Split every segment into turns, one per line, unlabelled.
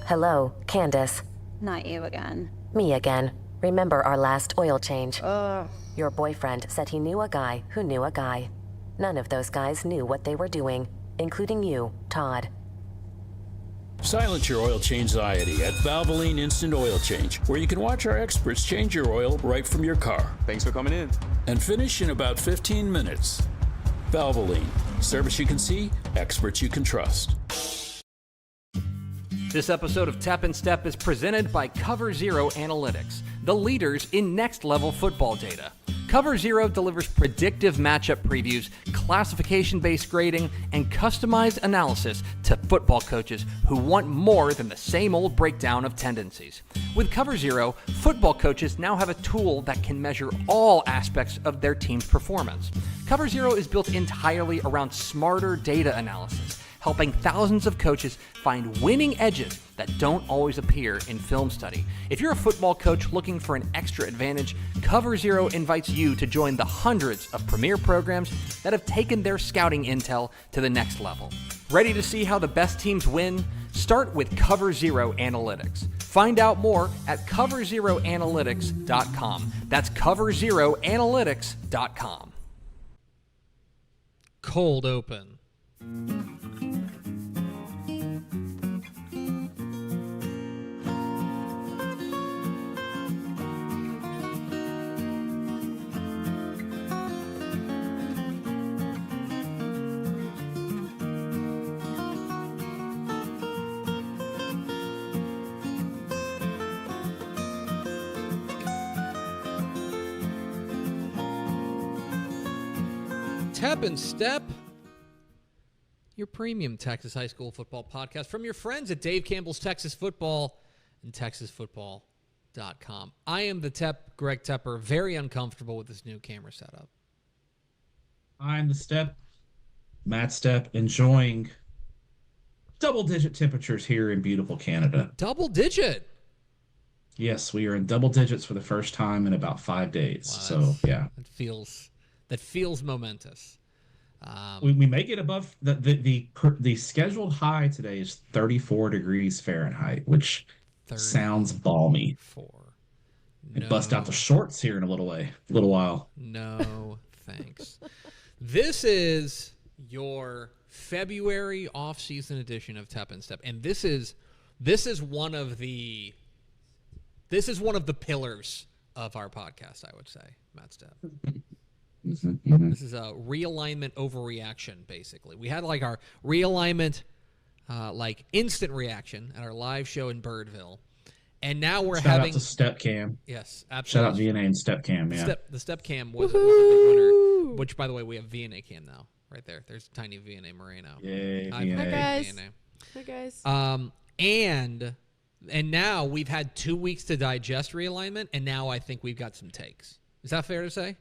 Hello, Candace.
Not you again.
Me again. Remember our last oil change? Your boyfriend said he knew a guy who knew a guy. None of those guys knew what they were doing, including you, Todd.
Silence your oil change anxiety at Valvoline Instant Oil Change, where you can watch our experts change your oil right from your car.
Thanks for coming in.
And finish in about 15 minutes. Valvoline. Service you can see, experts you can trust.
This episode of Tap and Step is presented by Cover Zero Analytics, the leaders in next-level football data. Cover Zero delivers predictive matchup previews, classification-based grading, and customized analysis to football coaches who want more than the same old breakdown of tendencies. With Cover Zero, football coaches now have a tool that can measure all aspects of their team's performance. Cover Zero is built entirely around smarter data analysis, helping thousands of coaches find winning edges that don't always appear in film study. If you're a football coach looking for an extra advantage, Cover Zero invites you to join the hundreds of premier programs that have taken their scouting intel to the next level. Ready to see how the best teams win? Start with Cover Zero Analytics. Find out more at coverzeroanalytics.com. That's coverzeroanalytics.com.
Cold open. Tap and Step, your premium Texas high school football podcast from your friends at Dave Campbell's Texas Football and TexasFootball.com. I am the Tep, Greg Tepper, very uncomfortable with this new camera setup.
I'm the Stepp, Matt Stepp, enjoying double-digit temperatures here in beautiful Canada.
Double digit?
Yes, we are in double digits for the first time in about 5 days. Wow, so, yeah.
That feels momentous.
We may get above the scheduled high today is 34 degrees Fahrenheit, which sounds balmy. No. Bust out the shorts here in a little while.
No, thanks. This is your February off-season edition of Tap and Step, and this is one of the pillars of our podcast, I would say, Matt Stepp. This is a realignment overreaction, basically. We had like our realignment, like instant reaction at our live show in Birdville, and now we're
Shout
having
out to Stepp Cam.
Yes, absolutely.
Shout out VNA and Stepp Cam. Yeah,
the Stepp Cam was a big winner. Which, by the way, we have VNA Cam now, right there. There's tiny VNA Moreno.
Yay,
Hi,
VNA.
Hi guys.
VNA.
Hi guys.
And now we've had 2 weeks to digest realignment, and now I think we've got some takes. Is that fair to say?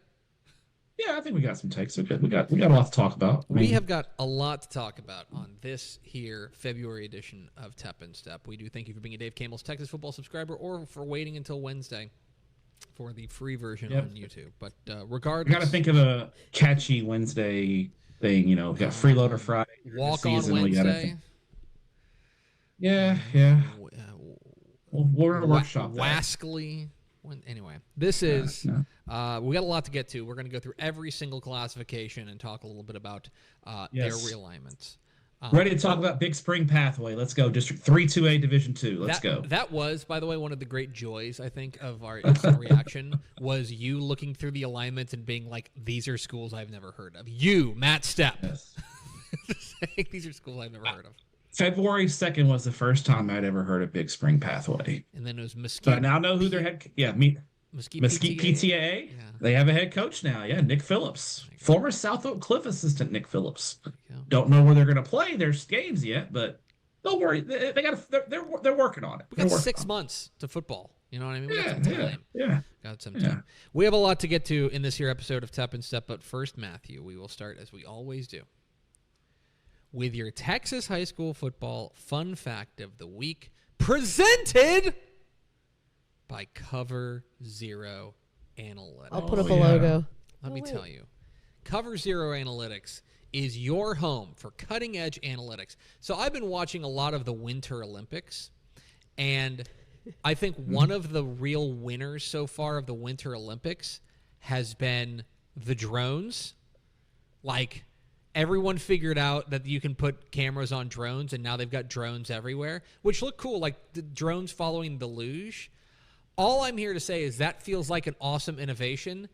Yeah, I think we got some takes. We got a lot to talk about.
We have got a lot to talk about on this here February edition of Tap and Step. We do thank you for being a Dave Campbell's Texas Football subscriber or for waiting until Wednesday for the free version on YouTube. But regardless,
you got to think of a catchy Wednesday thing. You know, we got Freeloader Friday,
Walk on Wednesday.
Yeah. We're workshop that.
Wascally. Anyway, this is we got a lot to get to. We're going to go through every single classification and talk a little bit about their realignments.
Ready to talk about Big Spring Pathway. Let's go. District 3-2A Division 2. Let's go.
That was, by the way, one of the great joys, I think, of our instant reaction was you looking through the alignments and being like, these are schools I've never heard of. You, Matt Stepp.
Yes.
Saying these are schools I've never heard of.
February 2nd was the first time I'd ever heard of Big Spring Pathway.
And then it was Mesquite.
So I now know who their Mesquite PTA. Yeah. They have a head coach now. Yeah, Nick Phillips. Former South Oak Cliff assistant Nick Phillips. Don't know where they're going to play their games yet, but don't worry. They're working on it.
We got 6 months to football. You know what I mean? We got some time.
Yeah.
Got some time. We have a lot to get to in this here episode of Tap and Step, but first, Matthew, we will start as we always do with your Texas high school football fun fact of the week, presented by Cover Zero Analytics.
I'll put up a logo.
Let me tell you, Cover Zero Analytics is your home for cutting-edge analytics. So I've been watching a lot of the Winter Olympics, and I think one of the real winners so far of the Winter Olympics has been the drones. Like, everyone figured out that you can put cameras on drones, and now they've got drones everywhere, which look cool, like the drones following the luge. All I'm here to say is that feels like an awesome innovation,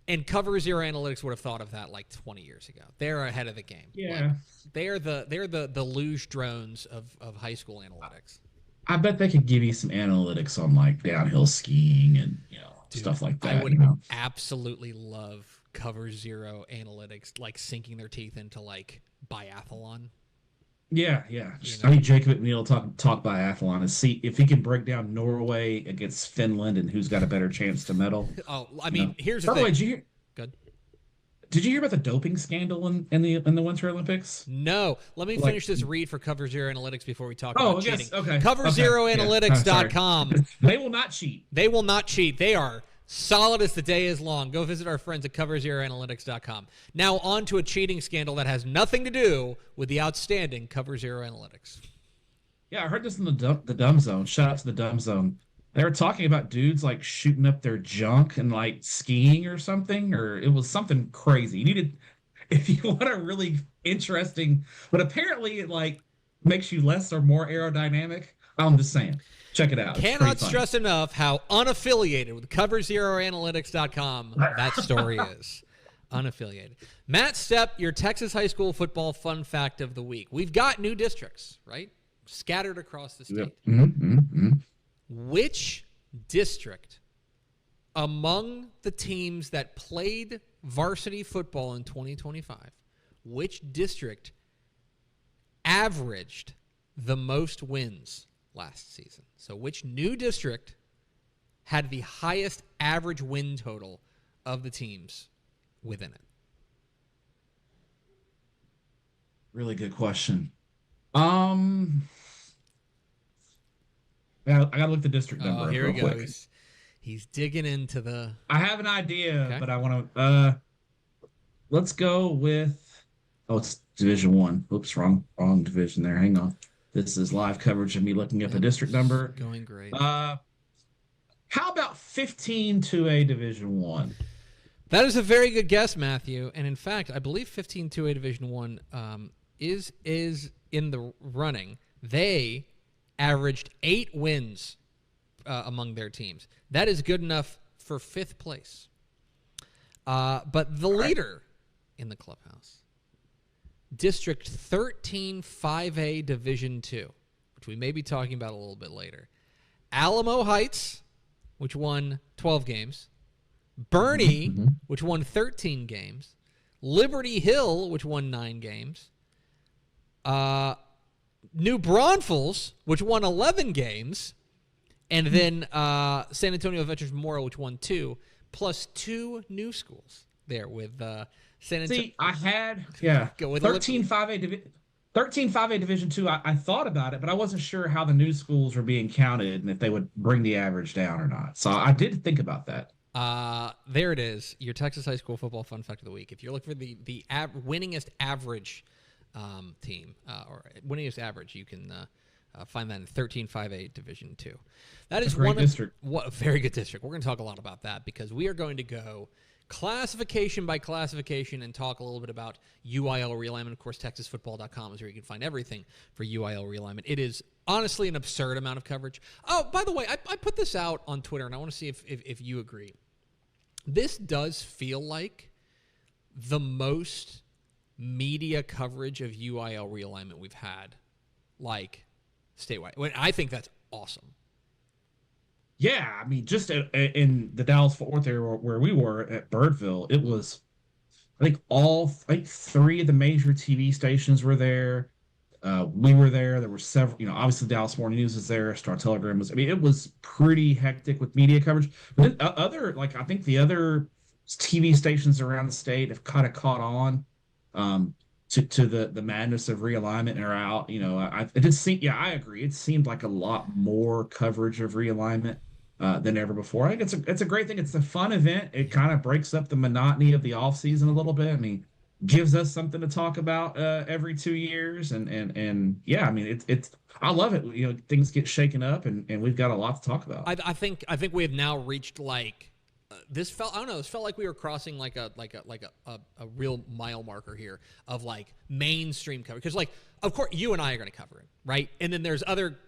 and Cover Zero Analytics would have thought of that like 20 years ago. They're ahead of the game.
Yeah.
Like, they're the luge drones of high school analytics.
I bet they could give you some analytics on like downhill skiing and stuff like that.
I would absolutely love Cover Zero Analytics like sinking their teeth into like biathlon.
Yeah. I need Jacob McNeil talk biathlon and see if he can break down Norway against Finland and who's got a better chance to medal.
Oh, I mean, here's the
thing. By the way,
Good.
Did you hear about the doping scandal in the Winter Olympics?
No. Let me finish this read for Cover Zero Analytics before we talk about cheating.
Okay.
CoverZeroAnalytics.com.
They will not cheat.
They will not cheat. They are solid as the day is long. Go visit our friends at CoverZeroAnalytics.com. Now on to a cheating scandal that has nothing to do with the outstanding Cover Zero Analytics.
Yeah, I heard this in the Dumb Zone. Shout out to the Dumb Zone. They were talking about dudes like shooting up their junk and like skiing or something, or it was something crazy. You needed, if you want a really interesting, but apparently it like makes you less or more aerodynamic. I'm just saying. Check it out.
Cannot stress enough how unaffiliated with CoverZeroAnalytics.com that story is. Unaffiliated. Matt Stepp, your Texas high school football fun fact of the week. We've got new districts, right? Scattered across the state.
Yep.
Which district among the teams that played varsity football in 2025, which district averaged the most wins last season? So which new district had the highest average win total of the teams within it?
Really good question. I gotta look the district number up
here
real
he
quick.
goes. He's digging into the...
I have an idea, but I want to... let's go with... Oh, it's Division 1. Oops, wrong division there. Hang on. This is live coverage of me looking up a district number.
Going great.
How about 15 to a Division 1?
That is a very good guess, Matthew. And in fact, I believe 15 to a Division 1 is in the running. They averaged 8 wins among their teams. That is good enough for 5th place. But the leader in the clubhouse, District 13 5A Division 2, which we may be talking about a little bit later. Alamo Heights, which won 12 games. Bernie, which won 13 games. Liberty Hill, which won 9 games. New Braunfels, which won 11 games, and then San Antonio Veterans Memorial, which won 2, plus 2 new schools there with San Antonio.
See, I had 13 5A Division 2. I thought about it, but I wasn't sure how the new schools were being counted and if they would bring the average down or not. So I did think about that.
There it is, your Texas high school football fun fact of the week. If you're looking for the winningest average team or winningest average, you can find that in 13-5A Division 2. That is one district. What a very good district. We're going to talk a lot about that because we are going to go classification by classification and talk a little bit about UIL realignment. Of course, TexasFootball.com is where you can find everything for UIL realignment. It is honestly an absurd amount of coverage. Oh, by the way, I put this out on Twitter, and I want to see if you agree. This does feel like the most media coverage of UIL realignment we've had, like, statewide. I think that's awesome.
Yeah, I mean, just in the Dallas-Fort Worth area where we were at Birdville, it was, I think 3 of the major TV stations were there. We were there. There were several, obviously Dallas Morning News was there. Star Telegram was, it was pretty hectic with media coverage. But then I think the other TV stations around the state have kind of caught on to the madness of realignment and are out. It just seemed, I agree. It seemed like a lot more coverage of realignment than ever before. I think it's a great thing. It's a fun event. It kind of breaks up the monotony of the off season a little bit. I mean, gives us something to talk about every 2 years. And yeah, I mean, it's I love it. You know, things get shaken up, and we've got a lot to talk about.
I think we have now reached like this felt, I don't know, this felt like we were crossing like a real mile marker here of like mainstream coverage. Because like, of course, you and I are going to cover it, right? And then there's other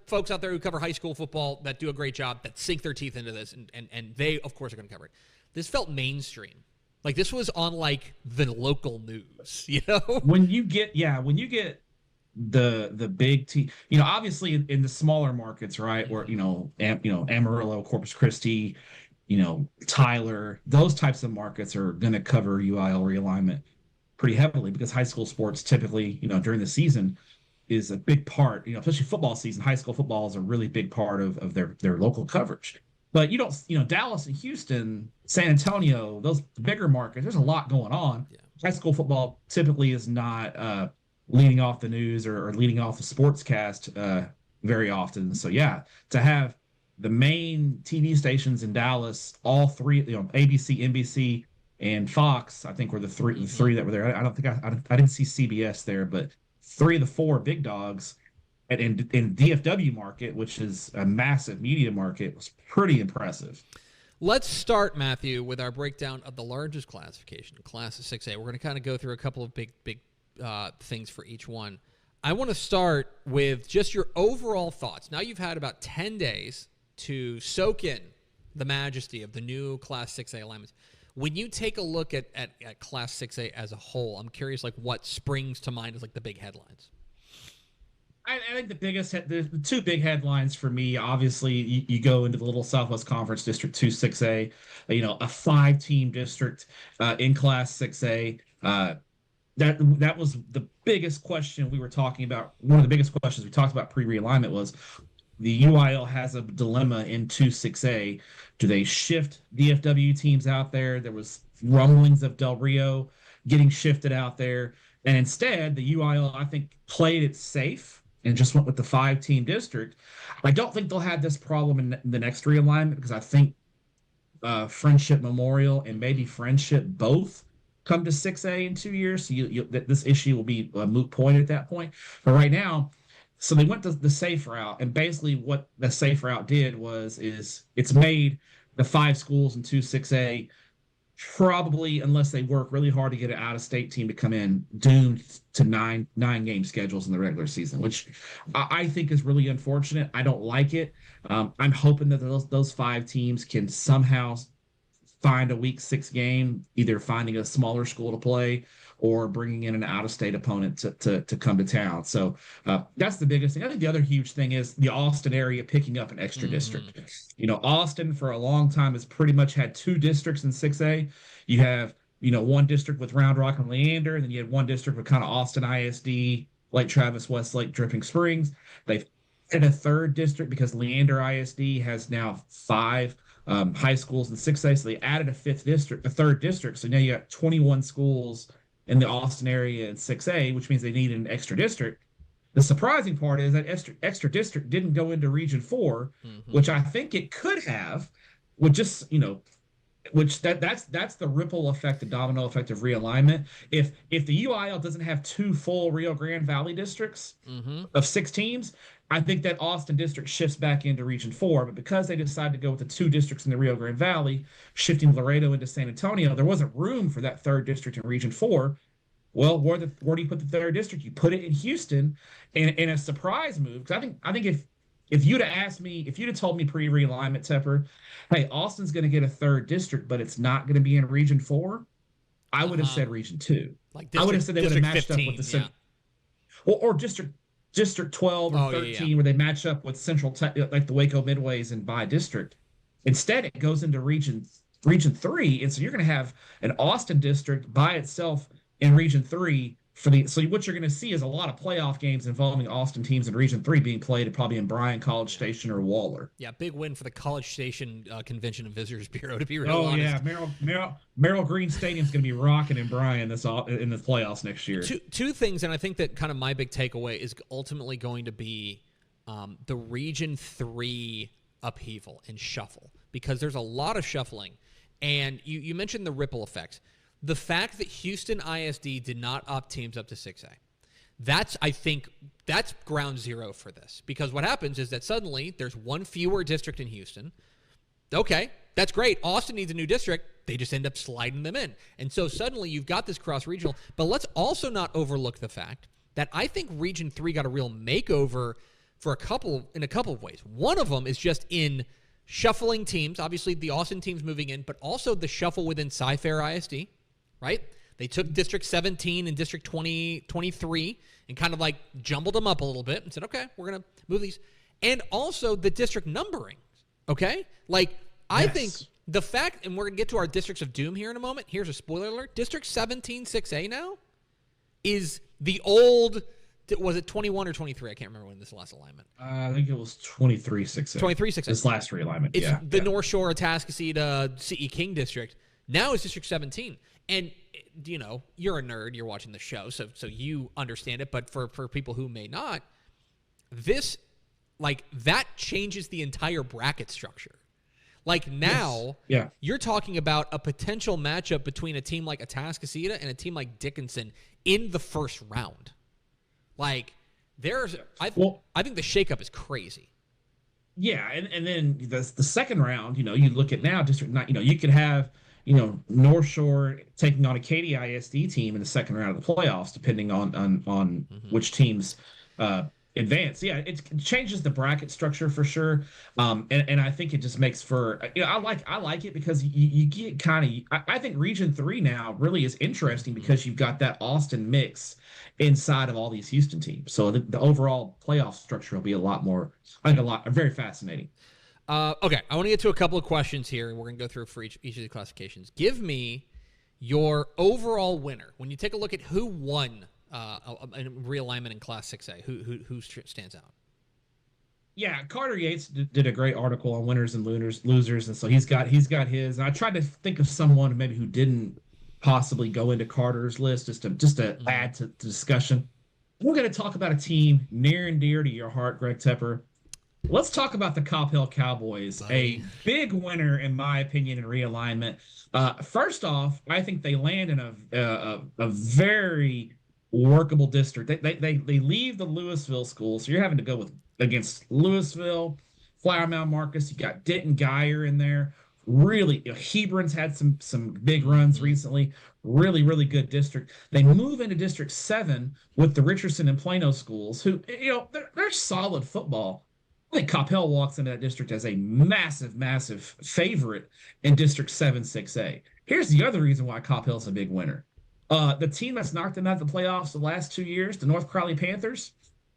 folks out there who cover high school football that do a great job, that sink their teeth into this, and they, of course, are going to cover it. This felt mainstream. Like this was on like the local news, you know?
When you get the big team, you know, obviously in the smaller markets, right, where Amarillo, Corpus Christi, you know, Tyler, those types of markets are going to cover UIL realignment pretty heavily, because high school sports typically, you know, during the season is a big part, you know, especially football season. High school football is a really big part of their local coverage. But you don't, you know, Dallas and Houston, San Antonio, those bigger markets, there's a lot going on. Yeah. High school football typically is not leading off the news or leading off the sportscast very often. So yeah, to have the main TV stations in Dallas, all three, you know, ABC, NBC, and Fox, I think were the three that were there. I don't think I didn't see CBS there, but 3 of the 4 big dogs in DFW market, which is a massive media market, was pretty impressive.
Let's start, Matthew, with our breakdown of the largest classification, Class of 6A. We're going to kind of go through a couple of big things for each one. I want to start with just your overall thoughts. Now you've had about 10 days to soak in the majesty of the new Class 6A alignments. When you take a look at Class 6A as a whole, I'm curious, like, what springs to mind as like the big headlines.
I think the 2 big headlines for me, obviously, you go into the Little Southwest Conference District 2 6A, you know, a 5-team district in Class 6A. That was the biggest question we were talking about. One of the biggest questions we talked about pre-realignment was the UIL has a dilemma in 2 6A. Do they shift DFW teams out there? There was rumblings of Del Rio getting shifted out there. And instead, the UIL, I think, played it safe and just went with the 5-team district. I don't think they'll have this problem in the next realignment, because I think Friendship Memorial and maybe Friendship both come to 6A in 2 years. So this issue will be a moot point at that point. But right now, so they went the safe route, and basically what the safe route did is it's made the 5 schools in 2 6A probably, unless they work really hard to get an out-of-state team to come in, doomed to nine game schedules in the regular season, which I think is really unfortunate. I don't like it. I'm hoping that those 5 teams can somehow find a week 6 game, either finding a smaller school to play or bringing in an out-of-state opponent to come to town. So that's the biggest thing. I think the other huge thing is the Austin area picking up an extra district. You know, Austin for a long time has pretty much had 2 districts in 6A. You have, you know, 1 district with Round Rock and Leander, and then you had 1 district with kind of Austin ISD, Lake Travis, Westlake, Dripping Springs. They've added a 3rd district because Leander ISD has now 5 high schools in 6A, so they added a 3rd district. So now you got 21 schools in the Austin area in 6A, which means they need an extra district. The surprising part is that extra district didn't go into Region 4, which I think it could have, with just, you know, which that's the ripple effect, the domino effect of realignment. If the UIL doesn't have 2 full Rio Grande Valley districts of 6 teams, I think that Austin district shifts back into Region 4. But because they decided to go with the 2 districts in the Rio Grande Valley, shifting Laredo into San Antonio, there wasn't room for that 3rd district in Region 4. Well, where do you put the 3rd district? You put it in Houston, and in a surprise move. Because I think if you'd have asked me, if you'd have told me pre-realignment, Tepper, hey, Austin's going to get a 3rd district, but it's not going to be in Region 4, I would have said Region 2.
I would have said they would have matched 15, up with the
or District 12 or 13, where they match up with Central, like the Waco Midways and by district. Instead, it goes into Region 3, and so you're going to have an Austin district by itself in Region 3 so what you're going to see is a lot of playoff games involving Austin teams in Region 3 being played probably in Bryan, College Station, or Waller.
Yeah, big win for the College Station Convention and Visitors Bureau, to be real honest.
Yeah, Merrill Green Stadium's going to be rocking in Bryan in the playoffs next year.
Two things, and I think that kind of my big takeaway is ultimately going to be the Region 3 upheaval and shuffle, because there's a lot of shuffling. And you mentioned the ripple effect. the fact that Houston ISD did not up teams up to 6A, I think that's ground zero for this. Because what happens is that suddenly there's one fewer district in Houston. Okay, that's great. Austin needs a new district. They just end up sliding them in. And so suddenly you've got this cross-regional. But let's also not overlook the fact that I think Region 3 got a real makeover in a couple of ways. One of them is just in shuffling teams. Obviously, the Austin team's moving in, but also the shuffle within Cy-Fair ISD, right? They took District 17 and District 23 and kind of like jumbled them up a little bit and said, okay, we're going to move these. And also the district numbering, okay? Like, I think the fact, and we're going to get to our districts of doom here in a moment. Here's a spoiler alert. District 17, 6A now is the old, was it 21 or 23? I can't remember when this last alignment.
I think it was 23, 6A.
23, 6A.
This last realignment,
it's the North Shore, Atascocita, CE King district. Now it's District 17. And, you know, you're a nerd. You're watching the show, so you understand it. But for people who may not, this, like, that changes the entire bracket structure. Like, now, you're talking about a potential matchup between a team like Atascocita and a team like Dickinson in the first round. Like, I think the shakeup is crazy.
Yeah, and then the second round, you know, you look at now, District 9, you know, you could have, you know, North Shore taking on a Katy ISD team in the second round of the playoffs, depending on which teams advance. Yeah, it changes the bracket structure for sure, and I think it just makes for, you know, I like it because you get kind of, I think Region 3 now really is interesting because you've got that Austin mix inside of all these Houston teams. So the overall playoff structure will be very fascinating.
Okay, I want to get to a couple of questions here, and we're going to go through for each of the classifications. Give me your overall winner. When you take a look at who won a realignment in Class 6A, who stands out?
Yeah, Carter Yates did a great article on winners and losers, and so he's got his. And I tried to think of someone maybe who didn't possibly go into Carter's list just to add to the discussion. We're going to talk about a team near and dear to your heart, Greg Tepper. Let's talk about the Coppell Cowboys, a big winner, in my opinion, in realignment. First off, I think they land in a very workable district. They leave the Louisville school, so you're having to go against Louisville, Flower Mound Marcus. You got Denton Geyer in there. Really, you know, Hebron's had some big runs recently. Really, really good district. They move into District 7 with the Richardson and Plano schools, who, you know, they're solid football. I think Coppell walks into that district as a massive, massive favorite in District 7, 6A. Here's the other reason why Coppell's a big winner. The team that's knocked them out of the playoffs the last 2 years, the North Crowley Panthers,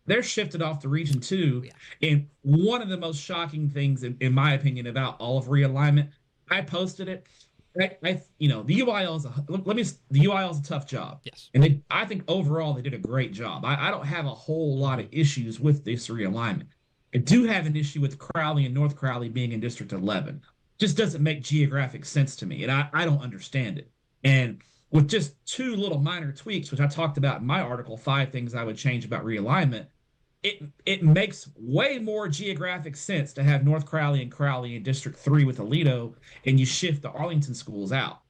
they're shifted off to Region 2. Yeah. And one of the most shocking things, in my opinion, about all of realignment, I posted it. You know, the UIL is a tough job.
Yes.
And I think overall they did a great job. I don't have a whole lot of issues with this realignment. I do have an issue with Crowley and North Crowley being in District 11. Just doesn't make geographic sense to me, and I don't understand it. And with just two little minor tweaks, which I talked about in my article, 5 things I would change about realignment, it makes way more geographic sense to have North Crowley and Crowley in District 3 with Aledo, and you shift the Arlington schools out.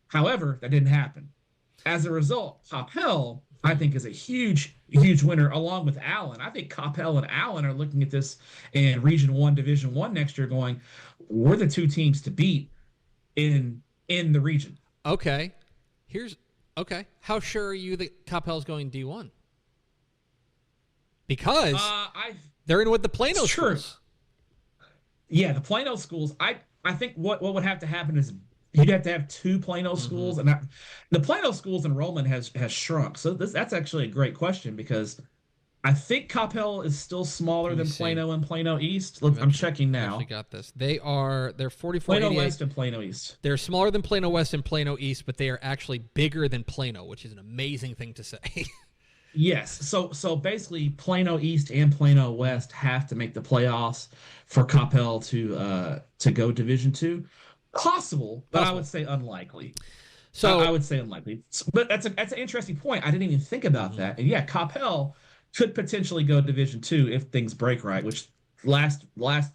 However, that didn't happen. As a result, Coppell, I think, is a huge, huge winner, along with Allen. I think Coppell and Allen are looking at this in Region 1, Division 1 next year going, we're the 2 teams to beat in the region.
Okay. How sure are you that Coppell's going D1? Because they're in with the Plano schools.
Yeah, the Plano schools. I think what would have to happen is you'd have to have 2 Plano schools, and the Plano schools enrollment has shrunk. So that's actually a great question, because I think Coppell is still smaller than Plano and Plano East. I'm checking now.
I got this. They're 4488.
Plano West and Plano East.
They're smaller than Plano West and Plano East, but they are actually bigger than Plano, which is an amazing thing to say.
Yes. So basically, Plano East and Plano West have to make the playoffs for Coppell to go Division 2. Possible, but I would say unlikely. So I would say unlikely. But that's an interesting point. I didn't even think about that. And yeah, Coppell could potentially go Division 2 if things break right, which last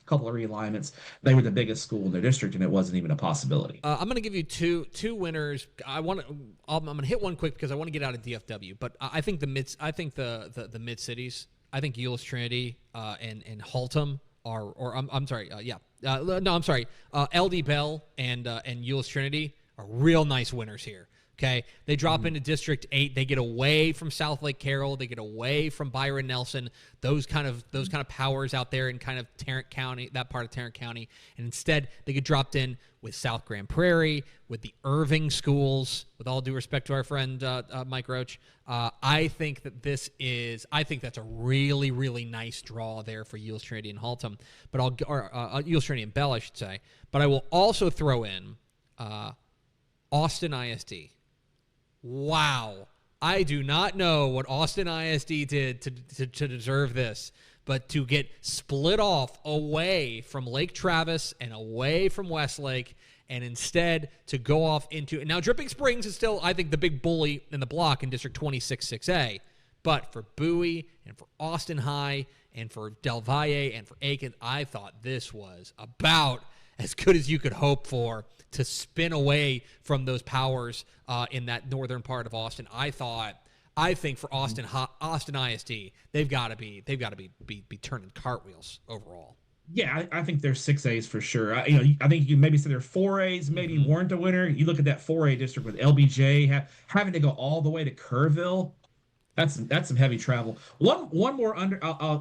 couple of realignments, they were the biggest school in their district, and it wasn't even a possibility.
I'm going to give you two winners. I'm going to hit one quick because I want to get out of DFW, but I think the mid cities. I think Euless Trinity and Haltom are, LD Bell and Euless Trinity are real nice winners here. Okay, they drop into District 8. They get away from South Lake Carroll. They get away from Byron Nelson. Those kind of powers out there in kind of Tarrant County, that part of Tarrant County, and instead they get dropped in with South Grand Prairie, with the Irving schools. With all due respect to our friend Mike Roach, I think that's a really, really nice draw there for Euless Trinity and Haltom. But Euless Trinity and Bell, I should say. But I will also throw in Austin ISD. Wow. I do not know what Austin ISD did to deserve this, but to get split off away from Lake Travis and away from Westlake, and instead to go off into... Now, Dripping Springs is still, I think, the big bully in the block in District 26-6A, but for Bowie and for Austin High and for Del Valle and for Aiken, I thought this was about as good as you could hope for to spin away from those powers in that northern part of Austin. I think for Austin ISD, they've got to be turning cartwheels overall.
Yeah, I think they're 6As for sure. I think you maybe say they're 4As, maybe weren't a winner. You look at that 4A district with LBJ having to go all the way to Kerrville. That's some heavy travel. One more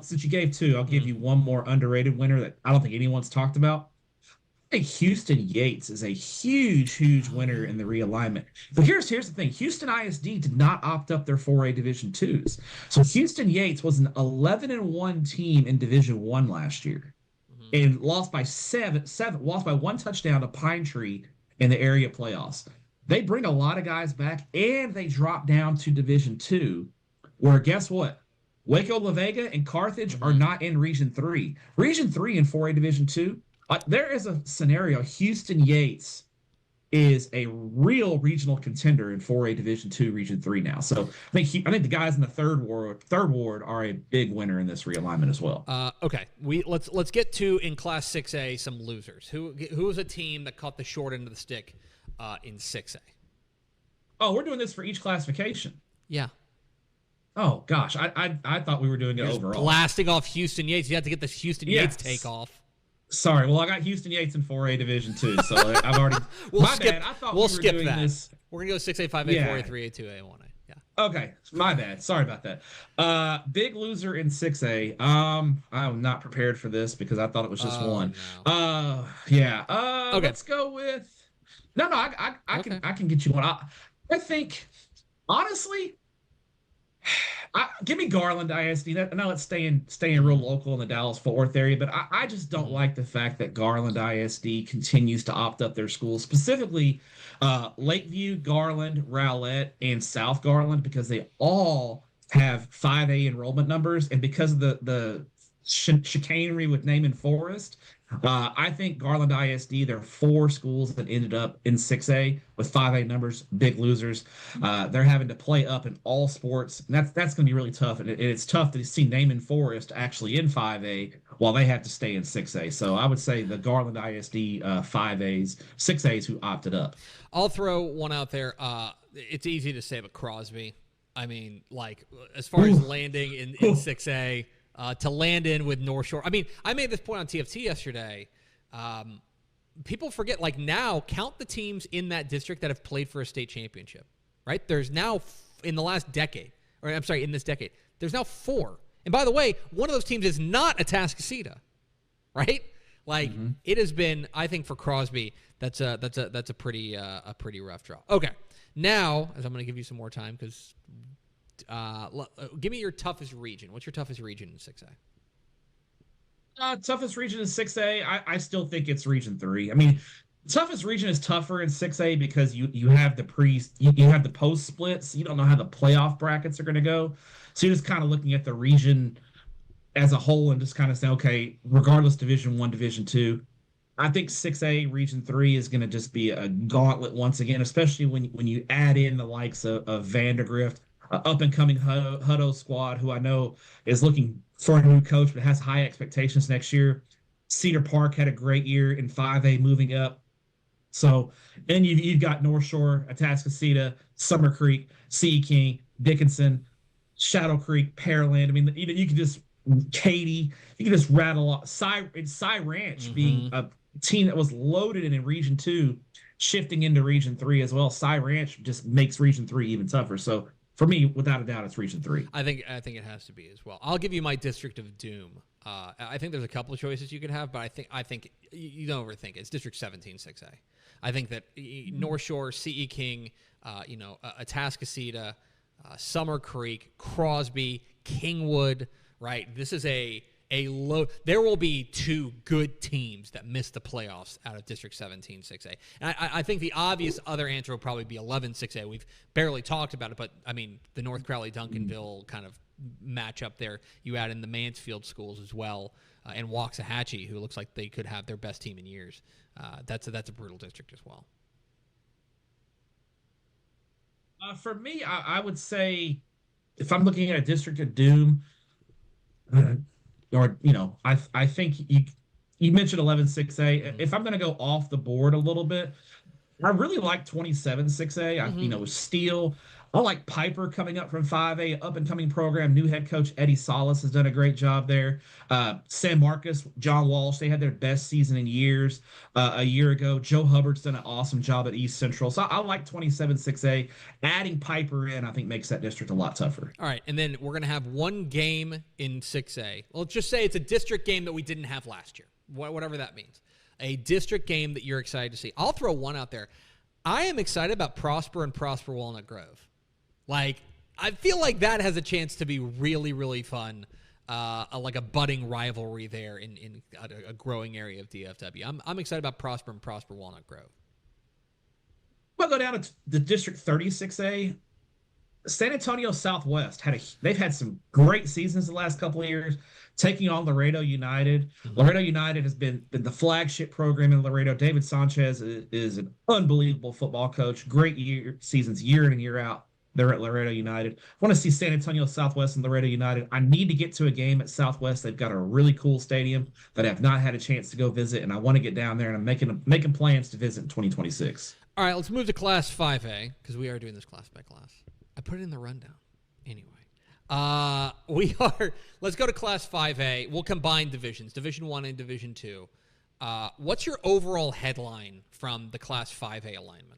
since you gave two, I'll give you one more underrated winner that I don't think anyone's talked about. I think Houston Yates is a huge winner in the realignment. But here's the thing. Houston ISD did not opt up their 4A Division 2s. So Houston Yates was an 11-1 team in Division 1 last year and lost by lost by one touchdown to Pine Tree in the area playoffs. They bring a lot of guys back, and they drop down to Division 2, where guess what? Waco, La Vega, and Carthage are not in Region 3. Region 3 in 4A Division 2, there is a scenario. Houston Yates is a real regional contender in 4A Division 2, Region 3 now. So I think the guys in the third ward are a big winner in this realignment as well.
Okay, let's get to in Class 6A some losers. Who is a team that caught the short end of the stick in 6A?
Oh, we're doing this for each classification.
Yeah.
Oh gosh, I thought we were doing it overall.
Blasting off Houston Yates. You have to get this Houston Yates take off.
Sorry, well, I got Houston Yates in 4A Division 2, so I've already... bad. I thought
we'll skip that.
This.
We're going to go 6A, 5A, 4A, 3A, 2A, 1A. Yeah.
Okay, my bad. Sorry about that. Big loser in 6A. I'm not prepared for this because I thought it was just one. No. Yeah. Okay. Let's go with... No, I can get you one. I think, honestly... give me Garland ISD. I know it's staying real local in the Dallas-Fort Worth area, but I just don't like the fact that Garland ISD continues to opt up their schools, specifically Lakeview, Garland, Rowlett, and South Garland, because they all have 5A enrollment numbers, and because of the chicanery with Naaman Forest, I think Garland ISD, there are 4 schools that ended up in 6A with 5A numbers, big losers. They're having to play up in all sports, and that's going to be really tough. And it's tough to see Naaman Forest actually in 5A while they have to stay in 6A. So I would say the Garland ISD 5As, 6As who opted up.
I'll throw one out there. It's easy to say, but Crosby. I mean, like, as far as landing in 6A, to land in with North Shore. I mean, I made this point on TFT yesterday. People forget, like, now, count the teams in that district that have played for a state championship, right? There's now, in the last decade, or I'm sorry, in this decade, there's now 4. And by the way, one of those teams is not Atascocita, right? Like, it has been, I think, for Crosby, that's a pretty rough draw. Okay, now, as I'm going to give you some more time, because give me your toughest region. What's your toughest region in 6A?
Toughest region is 6A. I still think it's Region 3. I mean, toughest region is tougher in 6A because you have the have the post splits. You don't know how the playoff brackets are going to go. So you're just kind of looking at the region as a whole and just kind of saying, okay, regardless Division 1, Division 2, I think 6A Region 3 is going to just be a gauntlet once again, especially when you add in the likes of Vandergrift, up-and-coming Hutto squad, who I know is looking for a new coach, but has high expectations next year. Cedar Park had a great year in 5A moving up. So, and you've got North Shore, Atascocita, Summer Creek, Sea King, Dickinson, Shadow Creek, Pearland. I mean, you can just Katy. You can just rattle off. Cy Ranch being a team that was loaded in Region 2, shifting into Region 3 as well. Cy Ranch just makes Region 3 even tougher. So for me, without a doubt, it's Region 3.
I think it has to be as well. I'll give you my district of doom. I think there's a couple of choices you could have, but I think you don't overthink it. It's District 17 6A. I think that North Shore, CE King, Atascocita, Summer Creek, Crosby, Kingwood, right? This is a low. There will be 2 good teams that miss the playoffs out of District 17 6A. And I think the obvious other answer will probably be 11 6A. We've barely talked about it, but I mean, the North Crowley Duncanville kind of match up there. You add in the Mansfield schools as well, and Waxahachie, who looks like they could have their best team in years. That's a brutal district as well.
For me, I would say if I'm looking at a district of doom, I think you mentioned 11 6A. If I'm going to go off the board a little bit, I really like 27 6A. Steele. I like Piper coming up from 5A, up-and-coming program. New head coach Eddie Salas has done a great job there. San Marcos, John Walsh, they had their best season in years a year ago. Joe Hubbard's done an awesome job at East Central. So I like 27 6A. Adding Piper in, I think, makes that district a lot tougher.
All right, and then we're going to have one game in 6A. Well, let's just say it's a district game that we didn't have last year, whatever that means. A district game that you're excited to see. I'll throw one out there. I am excited about Prosper and Prosper Walnut Grove. Like, I feel like that has a chance to be really, really fun, like a budding rivalry there in a growing area of DFW. I'm excited about Prosper and Prosper Walnut Grove.
We'll go down to the District 36A. San Antonio Southwest they've had some great seasons the last couple of years, taking on Laredo United. Laredo United has been the flagship program in Laredo. David Sanchez is an unbelievable football coach. Great seasons year in and year out. They're at Laredo United. I want to see San Antonio Southwest and Laredo United. I need to get to a game at Southwest. They've got a really cool stadium that I have not had a chance to go visit, and I want to get down there, and I'm making plans to visit in 2026.
All right, let's move to Class 5A, because we are doing this class by class. I put it in the rundown. Anyway, let's go to Class 5A. We'll combine divisions, Division 1 and Division 2. What's your overall headline from the Class 5A alignment?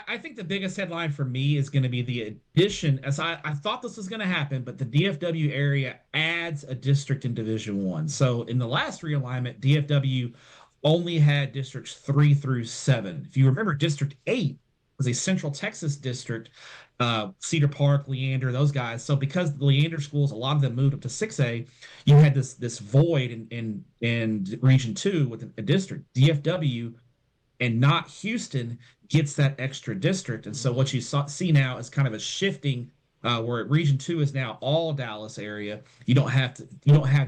I think the biggest headline for me is going to be the addition, as I thought this was going to happen, but the DFW area adds a district in Division 1. So in the last realignment, DFW only had districts 3 through 7. If you remember, District 8 was a Central Texas district, Cedar Park, Leander, those guys. So because the Leander schools, a lot of them moved up to 6A, you had this void in Region 2 with a district. DFW and not Houston gets that extra district. And so what you see now is kind of a shifting where Region 2 is now all Dallas area. You don't have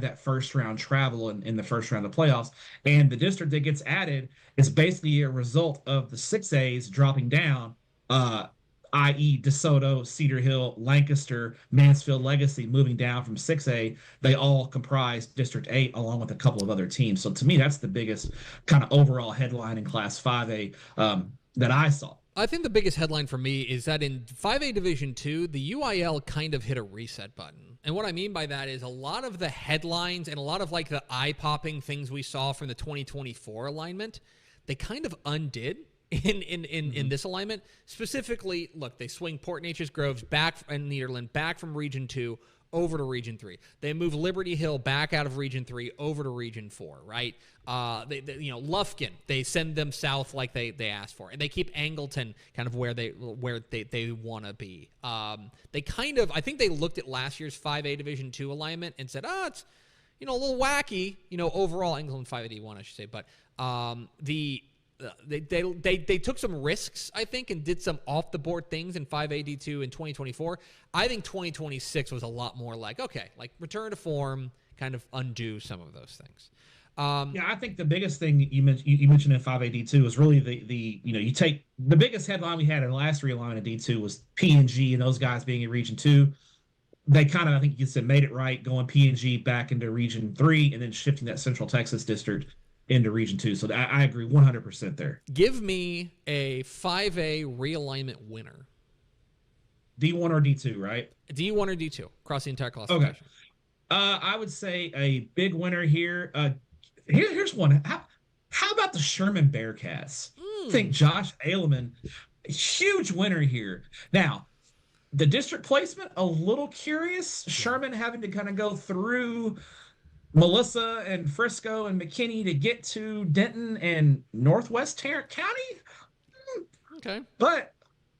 that first round travel in the first round of playoffs. And the district that gets added is basically a result of the 6As dropping down, i.e. DeSoto, Cedar Hill, Lancaster, Mansfield, Legacy moving down from 6A. They all comprise District 8 along with a couple of other teams. So to me, that's the biggest kind of overall headline in Class 5A that I saw.
I think the biggest headline for me is that in 5A Division 2, the UIL kind of hit a reset button. And what I mean by that is a lot of the headlines and a lot of like the eye-popping things we saw from the 2024 alignment, they kind of undid in this alignment. Specifically, look, they swing Port Nature's Groves back and Nederland back from Region 2 over to Region 3. They move Liberty Hill back out of Region 3 over to Region 4, right? Lufkin, they send them south like they asked for. And they keep Angleton kind of where they want to be. They kind of, I think they looked at last year's 5A Division 2 alignment and said, it's, a little wacky, overall, Angleton 5A-D1, I should say. But they took some risks, I think, and did some off-the-board things in 5AD2 in 2024. I think 2026 was a lot more like, okay, like return to form, kind of undo some of those things.
I think the biggest thing you mentioned in 5AD2 was really you take the biggest headline we had in the last realignment of D2 was P&G and those guys being in Region 2. they kind of, I think you said, made it right going P&G back into Region 3 and then shifting that Central Texas district into Region 2. So I agree 100% there.
Give me a 5A realignment winner.
D1 or D2, right?
D1 or D2 across the entire classification.
Okay. I would say a big winner here. Here's one. How about the Sherman Bearcats? I think Josh Ailman, huge winner here. Now, the district placement, a little curious. Sherman having to kind of go through Melissa and Frisco and McKinney to get to Denton and Northwest Tarrant County.
Okay.
But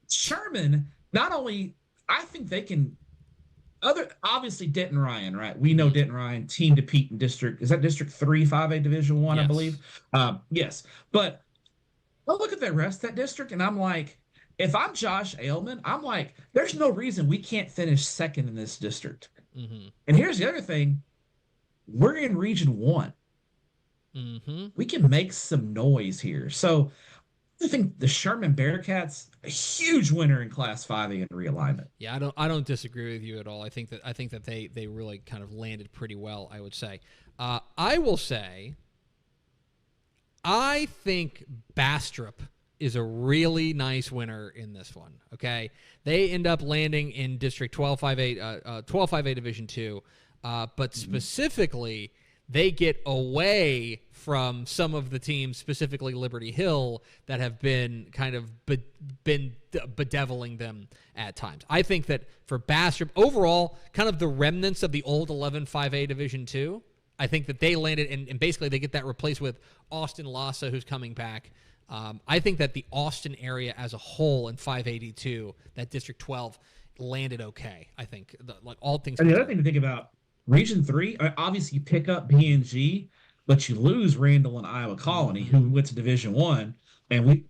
Sherman, not only, I think they can, obviously Denton Ryan, right? We know Denton Ryan, team to Pete in District 3, 5A Division 1, yes. I believe. Yes. But I look at the rest of that district, and I'm like, if I'm Josh Ailman, I'm like, there's no reason we can't finish second in this district. Mm-hmm. And here's the other thing. We're in Region 1. Mm-hmm. We can make some noise here. So I think the Sherman Bearcats, a huge winner in Class 5A in realignment.
Yeah, I don't disagree with you at all. I think that they really kind of landed pretty well, I would say. I will say, I think Bastrop is a really nice winner in this one. Okay, they end up landing in District 12-5A Division 2, but specifically they get away from some of the teams, specifically Liberty Hill, that have been kind of been bedeviling them at times. I think that for Bastrop, overall, kind of the remnants of the old 11-5A Division 2, I think that they landed, and basically they get that replaced with Austin Lassa, who's coming back. I think that the Austin area as a whole in 582, that District 12, landed okay. I think, like all things.
And the other thing to think about, Region 3, obviously you pick up B&G, but you lose Randall and Iowa Colony, who went to Division 1, and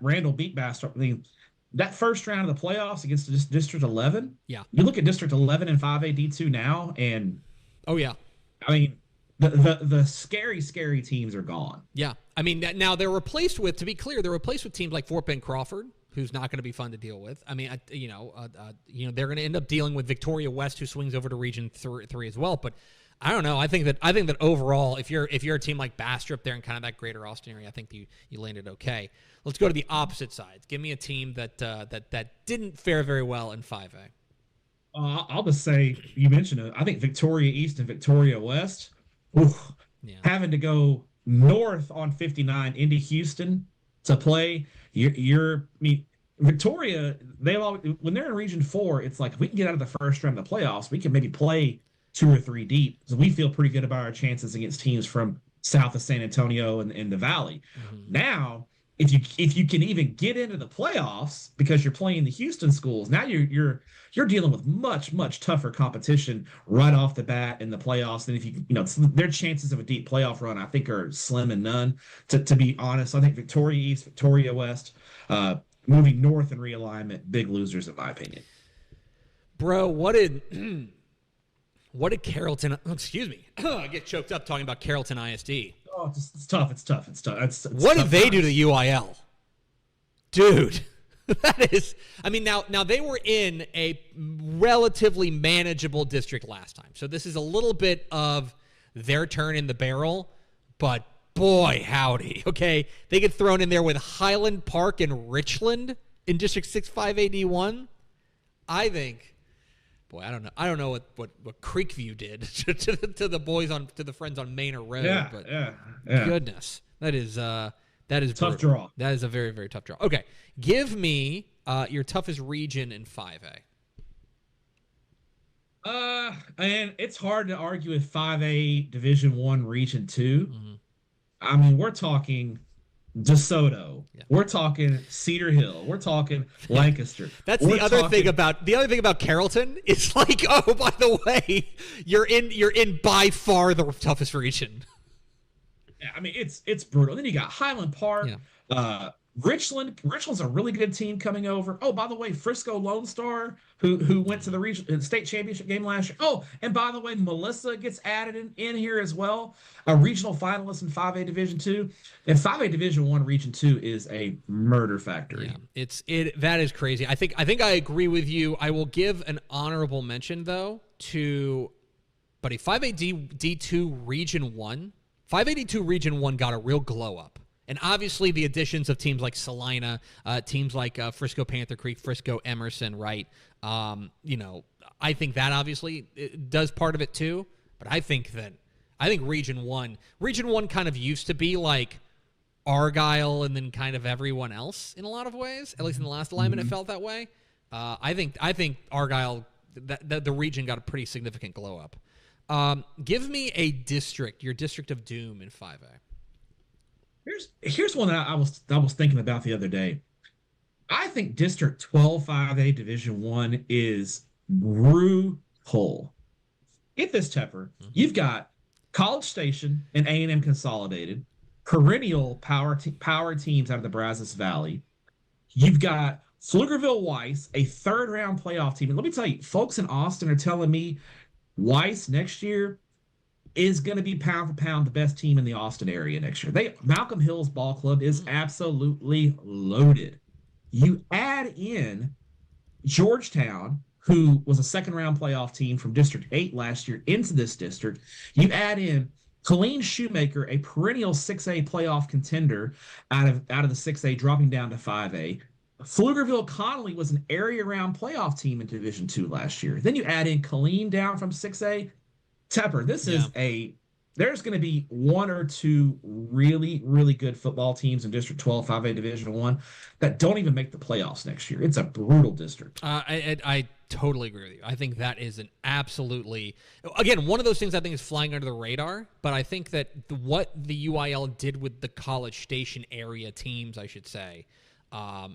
Randall beat Bastrop. I mean, that first round of the playoffs against District 11,
yeah.
You look at District 11 and 5AD2 now, and
oh yeah,
I mean, the scary teams are gone.
Yeah, I mean, now they're replaced with, to be clear, they're replaced with teams like Fort Bend Crawford, who's not going to be fun to deal with. I mean, they're going to end up dealing with Victoria West, who swings over to Region 3 as well. But I don't know. I think that overall, if you're a team like Bastrop there in kind of that greater Austin area, I think you landed okay. Let's go to the opposite side. Give me a team that didn't fare very well in 5A.
I'll just say, you mentioned it. I think Victoria East and Victoria West, having to go north on 59 into Houston to play. Victoria, when they're in Region 4, it's like, if we can get out of the first round of the playoffs, we can maybe play 2 or 3 deep. So we feel pretty good about our chances against teams from south of San Antonio and the Valley. Mm-hmm. Now, if you can even get into the playoffs because you're playing the Houston schools, now you're dealing with much tougher competition right off the bat in the playoffs. And if their chances of a deep playoff run, I think, are slim and none. To be honest, I think Victoria East, Victoria West, moving north in realignment, big losers in my opinion.
Bro, what did Carrollton? Excuse me, I get choked up talking about Carrollton ISD.
Oh, it's tough.
What did they do to UIL? Dude, that is, I mean, now they were in a relatively manageable district last time. So this is a little bit of their turn in the barrel, but boy, howdy. Okay. They get thrown in there with Highland Park and Richland in District 6-5AD1. I think, boy, I don't know what Creekview did to the boys to the friends on Manor Road. Yeah. Goodness, that is
tough draw.
That is a very, very tough draw. Okay, give me your toughest region in 5A.
And it's hard to argue with 5A Division 1 Region 2. Mm-hmm. I mean, we're talking DeSoto. Yeah. We're talking Cedar Hill. We're talking Lancaster.
That's the other thing about Carrollton is like, oh, by the way, you're in by far the toughest region.
Yeah, I mean, it's brutal. Then you got Highland Park, Richland's a really good team coming over. Oh, by the way, Frisco Lone Star, who went to the state championship game last year. Oh, and by the way, Melissa gets added in here as well, a regional finalist in 5A Division II. And 5A Division I Region II is a murder factory.
Yeah, that is crazy. I think I agree with you. I will give an honorable mention though to, buddy, 5A D2 Region 1. 5A D2 Region 1 got a real glow up. And obviously the additions of teams like Salina, teams like Frisco Panther Creek, Frisco Emerson, right? I think that obviously does part of it too. But I think Region 1 kind of used to be like Argyle and then kind of everyone else in a lot of ways. At least in the last alignment, it felt that way. I think Argyle, the region got a pretty significant glow up. Give me a district, your district of doom in 5A.
Here's one that I was thinking about the other day. I think District 12 5A Division 1 is brutal. Get this, Tepper. You've got College Station and A&M Consolidated, perennial power teams out of the Brazos Valley. You've got Pflugerville Weiss, a third-round playoff team. And let me tell you, folks in Austin are telling me Weiss next year is going to be pound for pound the best team in the Austin area next year. Malcolm Hill's ball club is absolutely loaded. You add in Georgetown, who was a second-round playoff team from District 8 last year into this district. You add in Colleen Shoemaker, a perennial 6A playoff contender out of the 6A, dropping down to 5A. Pflugerville Connolly was an area-round playoff team in Division 2 last year. Then you add in Colleen down from 6A. Tepper, there's going to be one or two really, really good football teams in District 12, 5A Division 1 that don't even make the playoffs next year. It's a brutal district.
I totally agree with you. I think that is an absolutely, again, one of those things I think is flying under the radar, but I think that what the UIL did with the College Station area teams, I should say,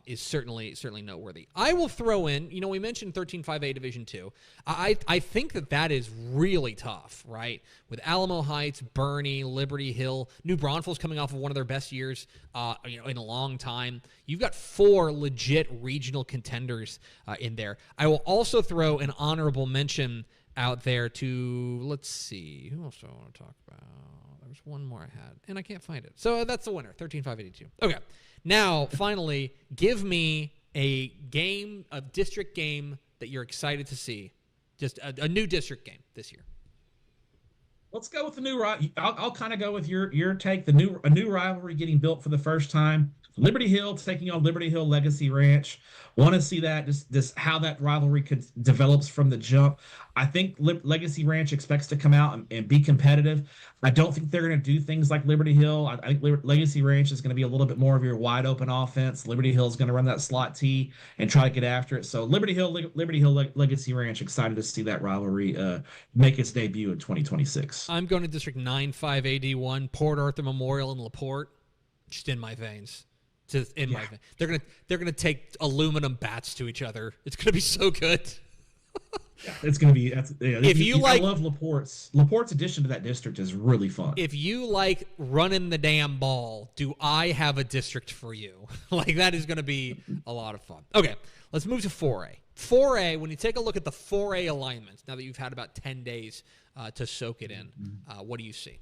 is certainly noteworthy. I will throw in, we mentioned 13-5A Division 2. I think that is really tough, right? With Alamo Heights, Bernie, Liberty Hill, New Braunfels coming off of one of their best years, in a long time. You've got 4 legit regional contenders in there. I will also throw an honorable mention out there to, let's see, who else do I want to talk about? There's one more I had, and I can't find it. So that's the winner, 13-582. Okay. Now, finally, give me a district game that you're excited to see. Just a new district game this year.
Let's go with the new. I'll kind of go with your take. A new rivalry getting built for the first time. Liberty Hill taking on Liberty Hill Legacy Ranch. Want to see that just how that rivalry develops from the jump. I think Legacy Ranch expects to come out and be competitive. I don't think they're going to do things like Liberty Hill. I think Legacy Ranch is going to be a little bit more of your wide open offense. Liberty Hill is going to run that slot T and try to get after it. So Liberty Hill Legacy Ranch, excited to see that rivalry make its debut in 2026.
I'm going to District 9-5 AD1, Port Arthur Memorial and LaPorte. Just in my veins. My veins. They're gonna take aluminum bats to each other. It's gonna be so good.
It's gonna be. I love LaPorte's. LaPorte's addition to that district is really fun.
If you like running the damn ball, do I have a district for you? That is gonna be a lot of fun. Okay, let's move to 4A. 4A. When you take a look at the 4A alignments, now that you've had about 10 days to soak it in, what do you see?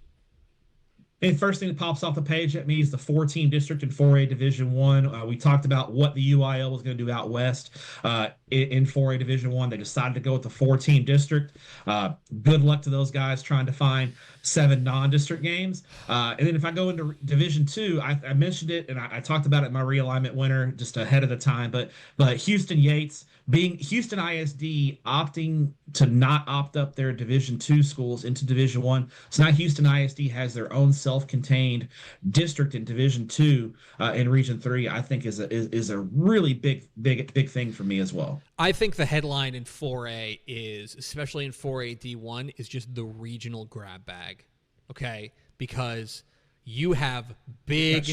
And first thing that pops off the page at me is the 4-team district in 4A Division 1. We talked about what the UIL was going to do out west in 4A Division 1. They decided to go with the 4-team district. Good luck to those guys trying to find 7 non-district games. And then if I go into Division 2, I mentioned it, and I talked about it in my realignment winner just ahead of the time, but Houston Yates, being Houston ISD opting to not opt up their Division 2 schools into Division 1. So now Houston ISD has their own self-contained district in Division 2 in Region 3, I think is a really big thing for me as well.
I think the headline in 4A is, especially in 4A D1, is just the regional grab bag. Okay? Because you have big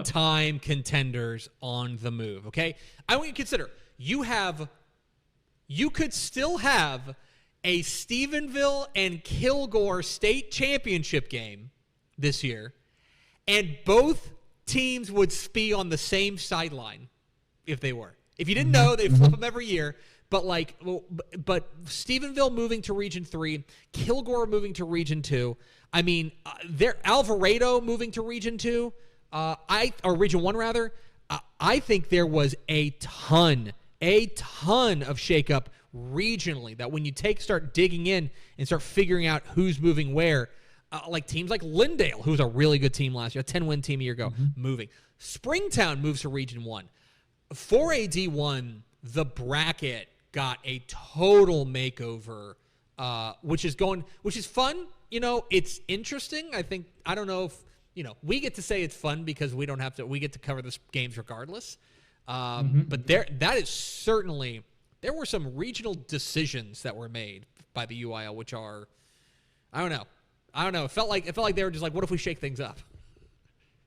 time contenders on the move. Okay? I want you to consider you could still have a Stephenville and Kilgore state championship game this year, and both teams would be on the same sideline if they were. If you didn't know, they flip them every year. But but Stephenville moving to Region 3, Kilgore moving to Region 2. I mean, Alvarado moving to Region 2, or Region 1 rather. I think there was a ton of shakeup regionally that when you start digging in and start figuring out who's moving where, like teams like Lindale, who was a really good team last year, a 10-win team a year ago, moving. Springtown moves to Region 1. 4AD1, the bracket got a total makeover, which is fun. You know, it's interesting. I don't know if, you know, we get to say it's fun because we get to cover the games regardless. But that is certainly, there were some regional decisions that were made by the UIL, which are, I don't know. It felt like they were just like, what if we shake things up?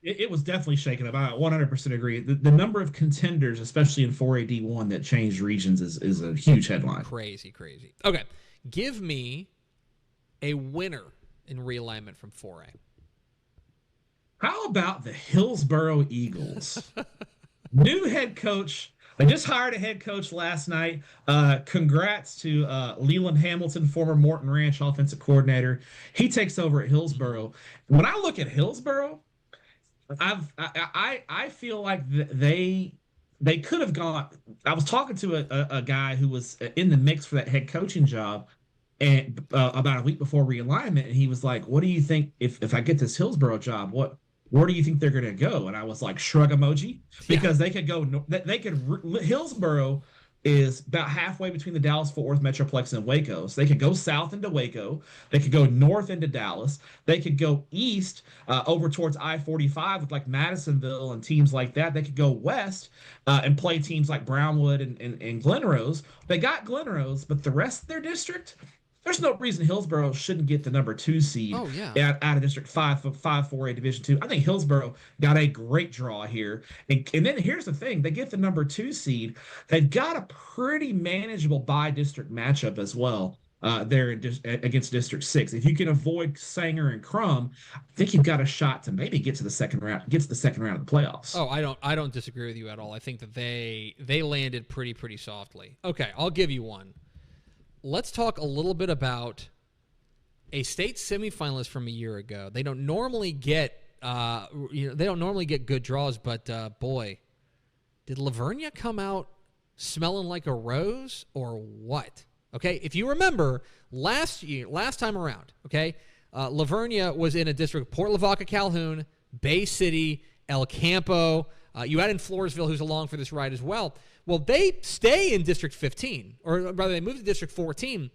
It was definitely shaken up. I 100% agree. The number of contenders, especially in 4AD1, that changed regions is a huge headline.
Crazy. Okay. Give me a winner in realignment from 4A.
How about the Hillsboro Eagles? New head coach. They just hired a head coach last night. Congrats to Leland Hamilton, former Morton Ranch offensive coordinator. He takes over at Hillsboro. When I look at Hillsboro, I feel like they could have gone. I was talking to a guy who was in the mix for that head coaching job, and about a week before realignment, and he was like, "What do you think if I get this Hillsboro job? Where do you think they're going to go?" And I was like, shrug emoji, because they could go. Hillsboro is about halfway between the Dallas-Fort Worth Metroplex and Waco. So they could go south into Waco. They could go north into Dallas. They could go east over towards I-45 with like Madisonville and teams like that. They could go west and play teams like Brownwood and Glen Rose. They got Glen Rose, but the rest of their district, there's no reason Hillsboro shouldn't get the number 2 seed out of District 5 4A Division 2. I think Hillsboro got a great draw here. And then here's the thing. They get the number 2 seed. They've got a pretty manageable by-district matchup as well there against District 6. If you can avoid Sanger and Crum, I think you've got a shot to maybe get to the second round of the playoffs.
Oh, I don't disagree with you at all. I think that they landed pretty softly. Okay, I'll give you one. Let's talk a little bit about a state semifinalist from a year ago. They don't normally get good draws, but boy, did Lavernia come out smelling like a rose or what? Okay, if you remember last time around, okay, Lavernia was in a district: Port Lavaca, Calhoun, Bay City, El Campo. You add in Floresville, who's along for this ride as well. Well, they stay in District 15, or rather, they move to District 14,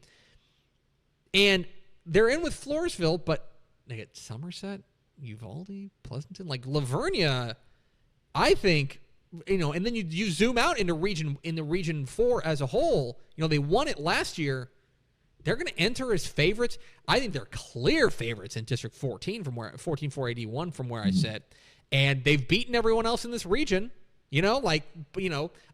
and they're in with Floresville, but they get Somerset, Uvalde, Pleasanton, like Lavernia. I think, you know, and then you zoom out into Region 4 as a whole. You know, they won it last year. They're going to enter as favorites. I think they're clear favorites in District 14 481 from where I sit, and they've beaten everyone else in this region. You know,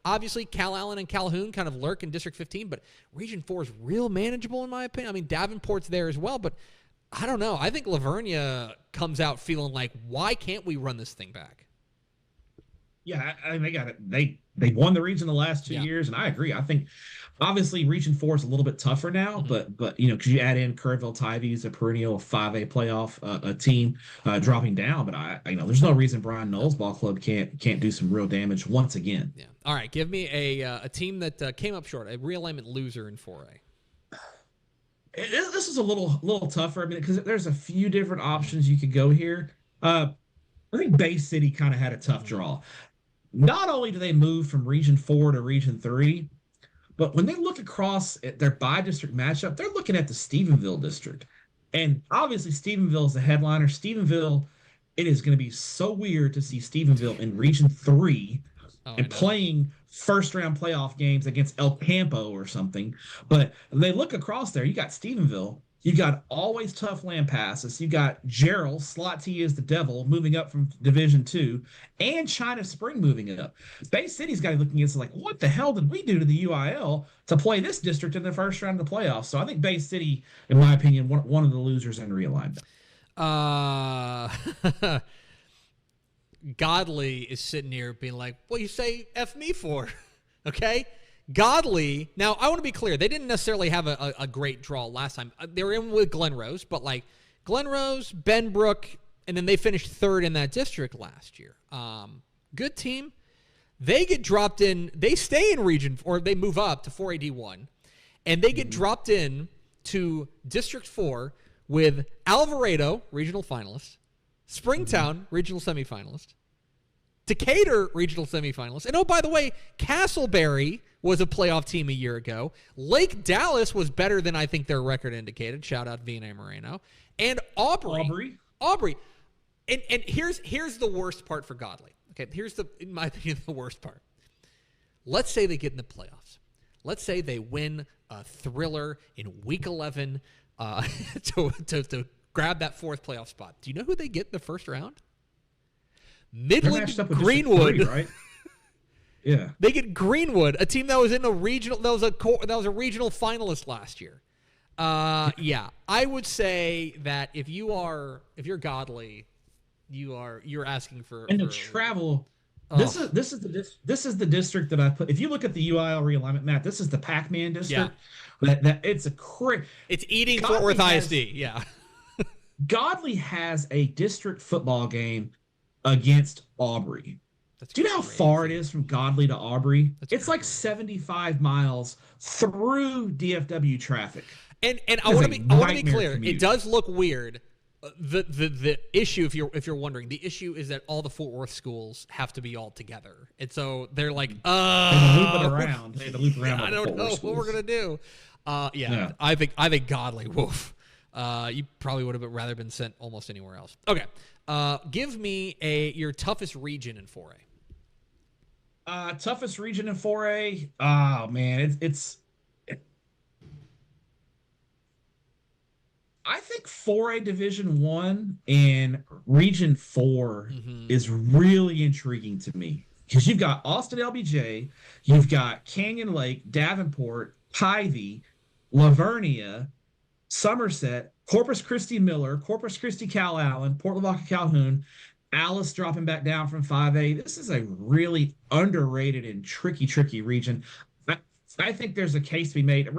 obviously Cal Allen and Calhoun kind of lurk in District 15, but Region 4 is real manageable in my opinion. I mean, Davenport's there as well, but I don't know. I think Lavernia comes out feeling like, why can't we run this thing back?
Yeah, I mean, they got it. They won the region the last 2 years, and I agree. I think obviously Region 4 is a little bit tougher now, but you know, because you add in Kerrville Tivy, a perennial 5A playoff a team dropping down, but there's no reason Brian Knowles Ball Club can't do some real damage once again.
Yeah. All right, give me a team that came up short, a realignment loser in 4A.
This is a little tougher. I mean, because there's a few different options you could go here. I think Bay City kind of had a tough draw. Not only do they move from Region 4 to Region 3, but when they look across at their by-district matchup, they're looking at the Stephenville district. And obviously Stephenville is the headliner. Stephenville, it is going to be so weird to see Stephenville in Region 3 and playing first-round playoff games against El Campo or something. But they look across there. You got Stephenville. You got Always Tough Land Passes. You got Gerald, Slot T is the Devil, moving up from Division 2, and China Spring moving up. Bay City's got to looking at it like, what the hell did we do to the UIL to play this district in the first round of the playoffs? So I think Bay City, in my opinion, one of the losers in realignment.
Godley is sitting here being like, "Well, you say F me for," okay? Godley. Now, I want to be clear. They didn't necessarily have a great draw last time. They were in with Glen Rose, but like Glen Rose, Benbrook, and then they finished third in that district last year. Good team. They get dropped in. They stay in region, or they move up to 4AD1, and they get dropped in to District 4 with Alvarado, regional finalist, Springtown, regional semifinalist, Decatur, regional semifinalist, and oh, by the way, Castleberry was a playoff team a year ago. Lake Dallas was better than I think their record indicated. Shout out Vina Moreno. And Aubrey. And here's the worst part for Godley. Okay, here's in my opinion, the worst part. Let's say they get in the playoffs. Let's say they win a thriller in Week 11 to grab that fourth playoff spot. Do you know who they get in the first round? Midland Greenwood,
3, right? Yeah,
they get Greenwood, a team that was in a regional. That was a regional finalist last year. Yeah, I would say that if you're Godley, you're asking for
travel. This is the district that I put. If you look at the UIL realignment map, this is the Pac-Man district. Yeah. That it's a
It's eating Fort Worth ISD. Yeah.
Godley has a district football game against Aubrey. Do you know how far it is from Godley to Aubrey? It's like 75 miles through DFW traffic.
And I want to be clear. Commute. It does look weird. The issue, if you're wondering, the issue is that all the Fort Worth schools have to be all together, and so they're like,
they loop it around. They loop around.
I don't know what we're gonna do. Yeah. I think Godley. Woof. You probably would have rather been sent almost anywhere else. Okay. Give me your toughest region in 4A.
Toughest region in 4A. Oh man, it's. I think 4A Division 1 and Region 4 is really intriguing to me because you've got Austin LBJ, you've got Canyon Lake, Davenport, Pivy, Lavernia, Somerset, Corpus Christi Miller, Corpus Christi Cal Allen, Port Lavaca Calhoun, Alice dropping back down from 5A. This is a really underrated and tricky region. I think there's a case to be made.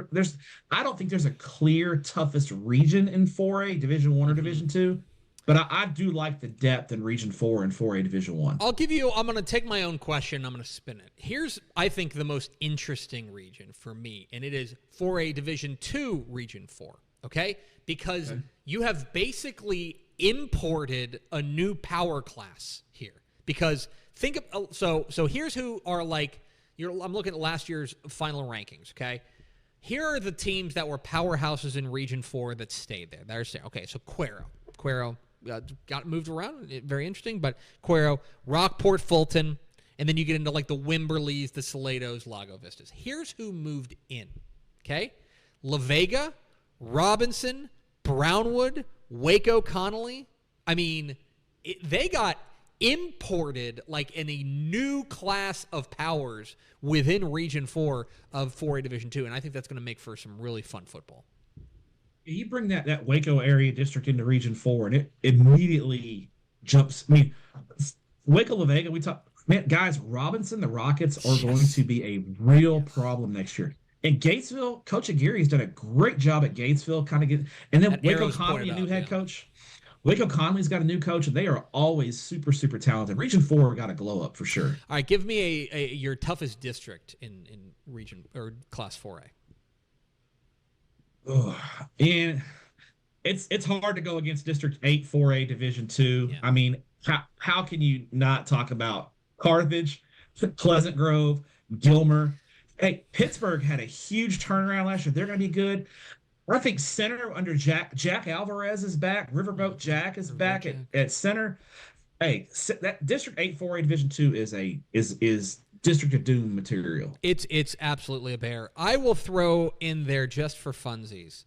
I don't think there's a clear toughest region in 4A, Division 1 or Division 2, but I do like the depth in Region 4 and 4A Division 1.
I'm going to take my own question. I'm going to spin it. Here's, I think, the most interesting region for me, and it is 4A Division 2, Region 4, okay? Because you have basically imported a new power class here. Because so here's who are like, I'm looking at last year's final rankings, okay? Here are the teams that were powerhouses in Region 4 that stayed there. Okay, so Cuero got moved around, very interesting, but Cuero, Rockport, Fulton, and then you get into like the Wimberleys, the Salados, Lago Vistas. Here's who moved in, okay? La Vega, Robinson, Brownwood, Waco, Connolly. I mean, they got imported like in a new class of powers within Region 4 of 4A Division 2, and I think that's going to make for some really fun football.
You bring that Waco area district into Region 4, and it immediately jumps. I mean, Waco La Vega, we talk, man, guys, Robinson, the Rockets are going to be a real problem next year. And Gatesville, Coach Aguirre's done a great job at Gatesville, and then Waco Conley, a new head coach. Waco Conley's got a new coach, and they are always super, super talented. Region 4 got to glow up for sure.
All right, give me your toughest district in Region or Class 4A.
And it's hard to go against District 8, 4A Division 2. Yeah. I mean, how can you not talk about Carthage, Pleasant Grove, Gilmer? Hey, Pittsburgh had a huge turnaround last year. They're going to be good. I think center under Jack Alvarez is back. Riverboat Jack is back at center. Hey, that District 8 4A Division 2 is District of Doom material.
It's absolutely a bear. I will throw in there just for funsies.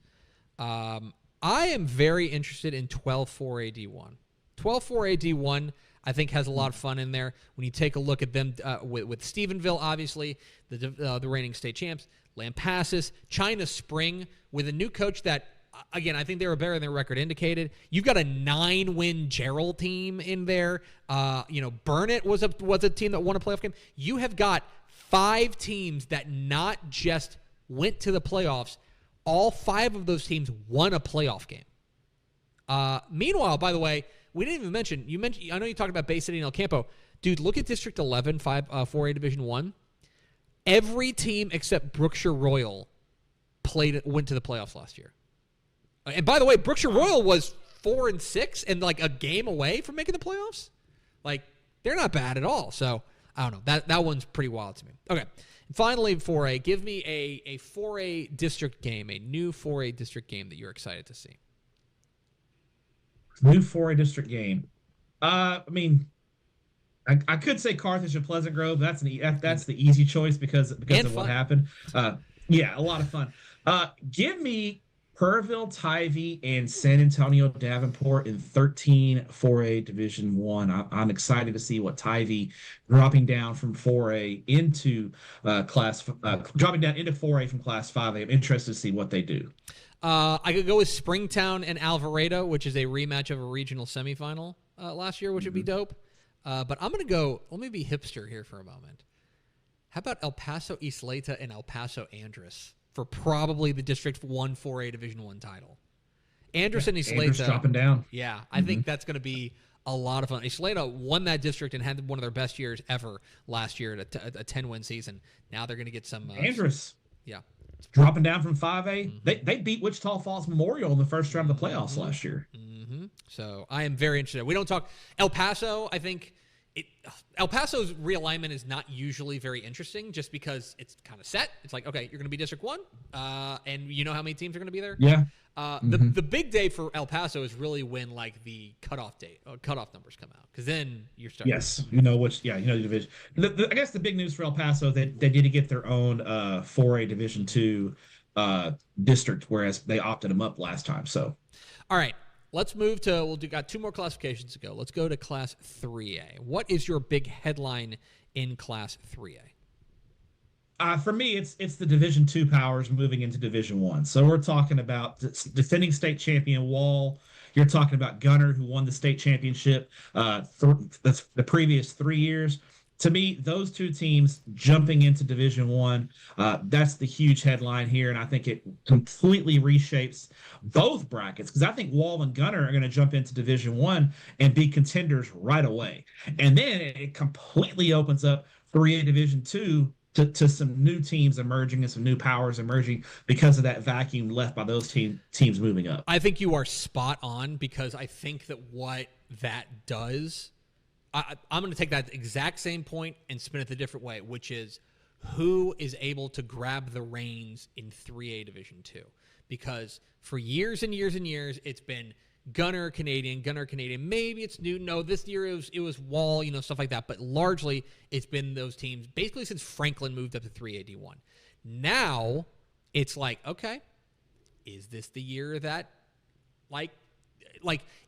I am very interested in 12 4A D1. 12 4A D1 I think has a lot of fun in there. When you take a look at them with Stephenville, obviously the reigning state champs, Lampasas, China Spring with a new coach that again, I think they were better than their record indicated. You've got a 9-win Gerald team in there. Burnett was a team that won a playoff game. You have got 5 teams that not just went to the playoffs. All 5 of those teams won a playoff game. Meanwhile, by the way, we didn't even mention. I know you talked about Bay City and El Campo. Dude, look at District 11, 4A Division 1. Every team except Brookshire Royal went to the playoffs last year. And by the way, Brookshire Royal was 4-6 and like a game away from making the playoffs. Like, they're not bad at all. So, I don't know. That one's pretty wild to me. Okay. Finally, 4A, give me a 4A district game, a new 4A district game that you're excited to see.
New 4A district game. I could say Carthage and Pleasant Grove. That's the easy choice because of what happened. A lot of fun. Give me Purville, Tivy, and San Antonio Davenport in 13 4A Division 1. I'm excited to see what Tivy dropping down from 4A into dropping down into 4A from Class 5A. I'm interested to see what they do.
I could go with Springtown and Alvarado, which is a rematch of a regional semifinal last year, which would be dope. But I'm going to go, let me be hipster here for a moment. How about El Paso Isleta and El Paso Andress for probably the District 1 4A Division 1 title? Andress and Isleta.
Andress dropping down.
Yeah, I think that's going to be a lot of fun. Isleta won that district and had one of their best years ever last year at a 10-win season. Now they're going to get some.
Andress.
Yeah.
Dropping down from 5A. They beat Wichita Falls Memorial in the first round of the playoffs last year.
So I am very interested. We don't talk El Paso. I think El Paso's realignment is not usually very interesting just because it's kind of set. It's like, okay, you're going to be District 1, and you know how many teams are going to be there?
Yeah.
The big day for El Paso is really when like the cutoff numbers come out, because then you're starting.
Yes, the division. I guess the big news for El Paso, they did get their own 4A Division 2 district, whereas they opted them up last time. So,
all right. Let's move to, got 2 more classifications to go. Let's go to Class 3A. What is your big headline in Class 3A?
For me, it's the Division 2 powers moving into Division 1. So we're talking about defending state champion Wall. You're talking about Gunner, who won the state championship the previous 3 years. To me, those 2 teams jumping into Division 1, that's the huge headline here, and I think it completely reshapes both brackets, because I think Wall and Gunner are going to jump into Division 1 and be contenders right away. And then it completely opens up 3A Division 2 to some new teams emerging and some new powers emerging because of that vacuum left by those teams moving up.
I think you are spot on, because I think that what that does, I'm going to take that exact same point and spin it the different way, which is who is able to grab the reins in 3A Division 2. Because for years and years and years, it's been Gunner Canadian. Maybe it's Newton. No, this year it was Wall, stuff like that. But largely, it's been those teams basically since Franklin moved up to 3A D1. Now, it's like, okay, is this the year that, like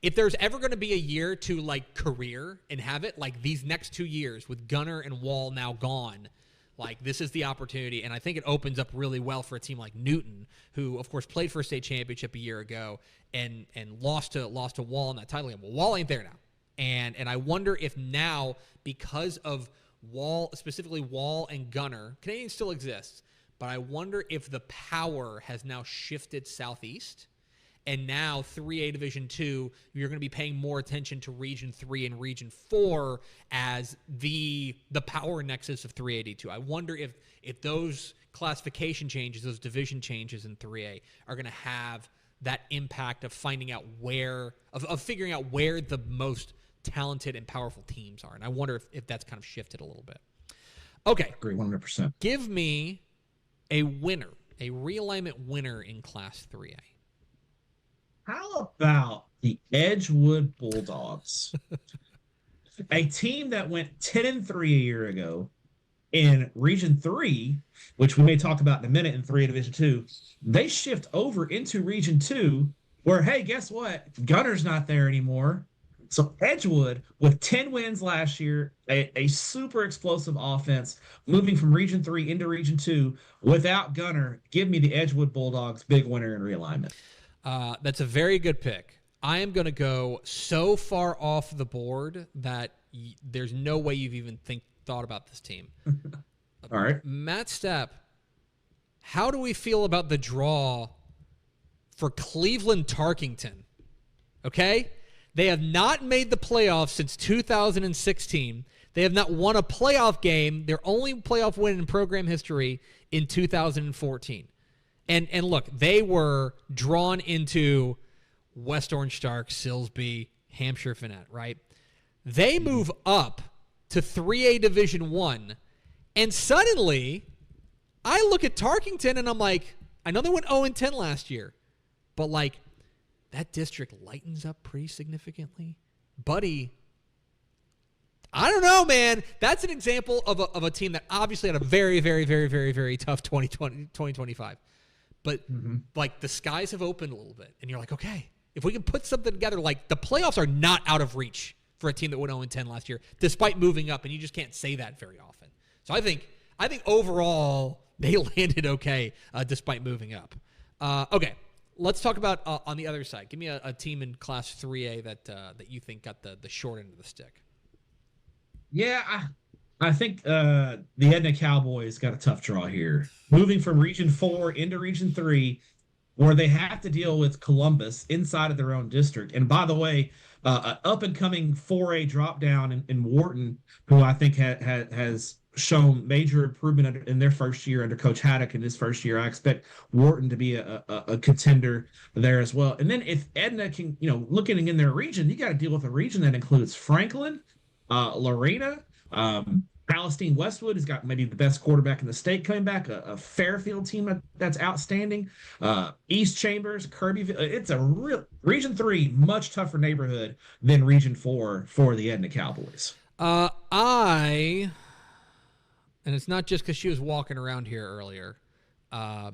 if there's ever going to be a year to like career and have it, like these next 2 years with Gunner and Wall now gone, like this is the opportunity. And I think it opens up really well for a team like Newton, who of course played for a state championship a year ago and lost to Wall in that title game. Well, Wall ain't there now. And I wonder if now, because of Wall, specifically Wall and Gunner, Canadian still exists, but I wonder if the power has now shifted southeast. And now 3A Division 2, you're going to be paying more attention to Region 3 and Region 4 as the power nexus of 3A D2. I wonder if those classification changes, those division changes in 3A are going to have that impact of finding out of figuring out where the most talented and powerful teams are. And I wonder if that's kind of shifted a little bit. Okay.
I agree 100%.
Give me a winner, a realignment winner in Class 3A.
How about the Edgewood Bulldogs? A team that went 10-3 a year ago in Region 3, which we may talk about in a minute in 3A Division 2. They shift over into Region 2 where, hey, guess what? Gunner's not there anymore. So Edgewood, with 10 wins last year, a super explosive offense, moving from Region 3 into Region 2 without Gunner, give me the Edgewood Bulldogs, big winner in realignment.
That's a very good pick. I am going to go so far off the board that there's no way you've even thought about this team.
All right.
Matt Stepp, how do we feel about the draw for Cleveland Tarkington? Okay? They have not made the playoffs since 2016. They have not won a playoff game, their only playoff win in program history, in 2014. And look, they were drawn into West Orange Stark, Silsbee, Hampshire Finette, right? They move up to 3A Division I, and suddenly I look at Tarkington and I'm like, I know they went 0-10 last year, but like that district lightens up pretty significantly. Buddy, I don't know, man. That's an example of a team that obviously had a very, very, very, very, very tough 2025. But like the skies have opened a little bit, and you're like, okay, if we can put something together, like the playoffs are not out of reach for a team that went 0-10 last year, despite moving up, and you just can't say that very often. So I think overall they landed okay despite moving up. Okay, let's talk about on the other side. Give me a team in Class 3A that you think got the short end of the stick.
Yeah, I think the Edna Cowboys got a tough draw here. Moving from Region 4 into Region 3, where they have to deal with Columbus inside of their own district. And by the way, an up-and-coming 4A drop-down in Wharton, who I think has shown major improvement in their first year under Coach Haddock in his first year. I expect Wharton to be a contender there as well. And then if Edna can, looking in their region, you got to deal with a region that includes Franklin, Lorena, Palestine Westwood has got maybe the best quarterback in the state coming back, a Fairfield team that's outstanding, East Chambers, Kirbyville. It's a real Region 3, much tougher neighborhood than Region 4 for the Edna Cowboys.
And it's not just because she was walking around here earlier. Lano.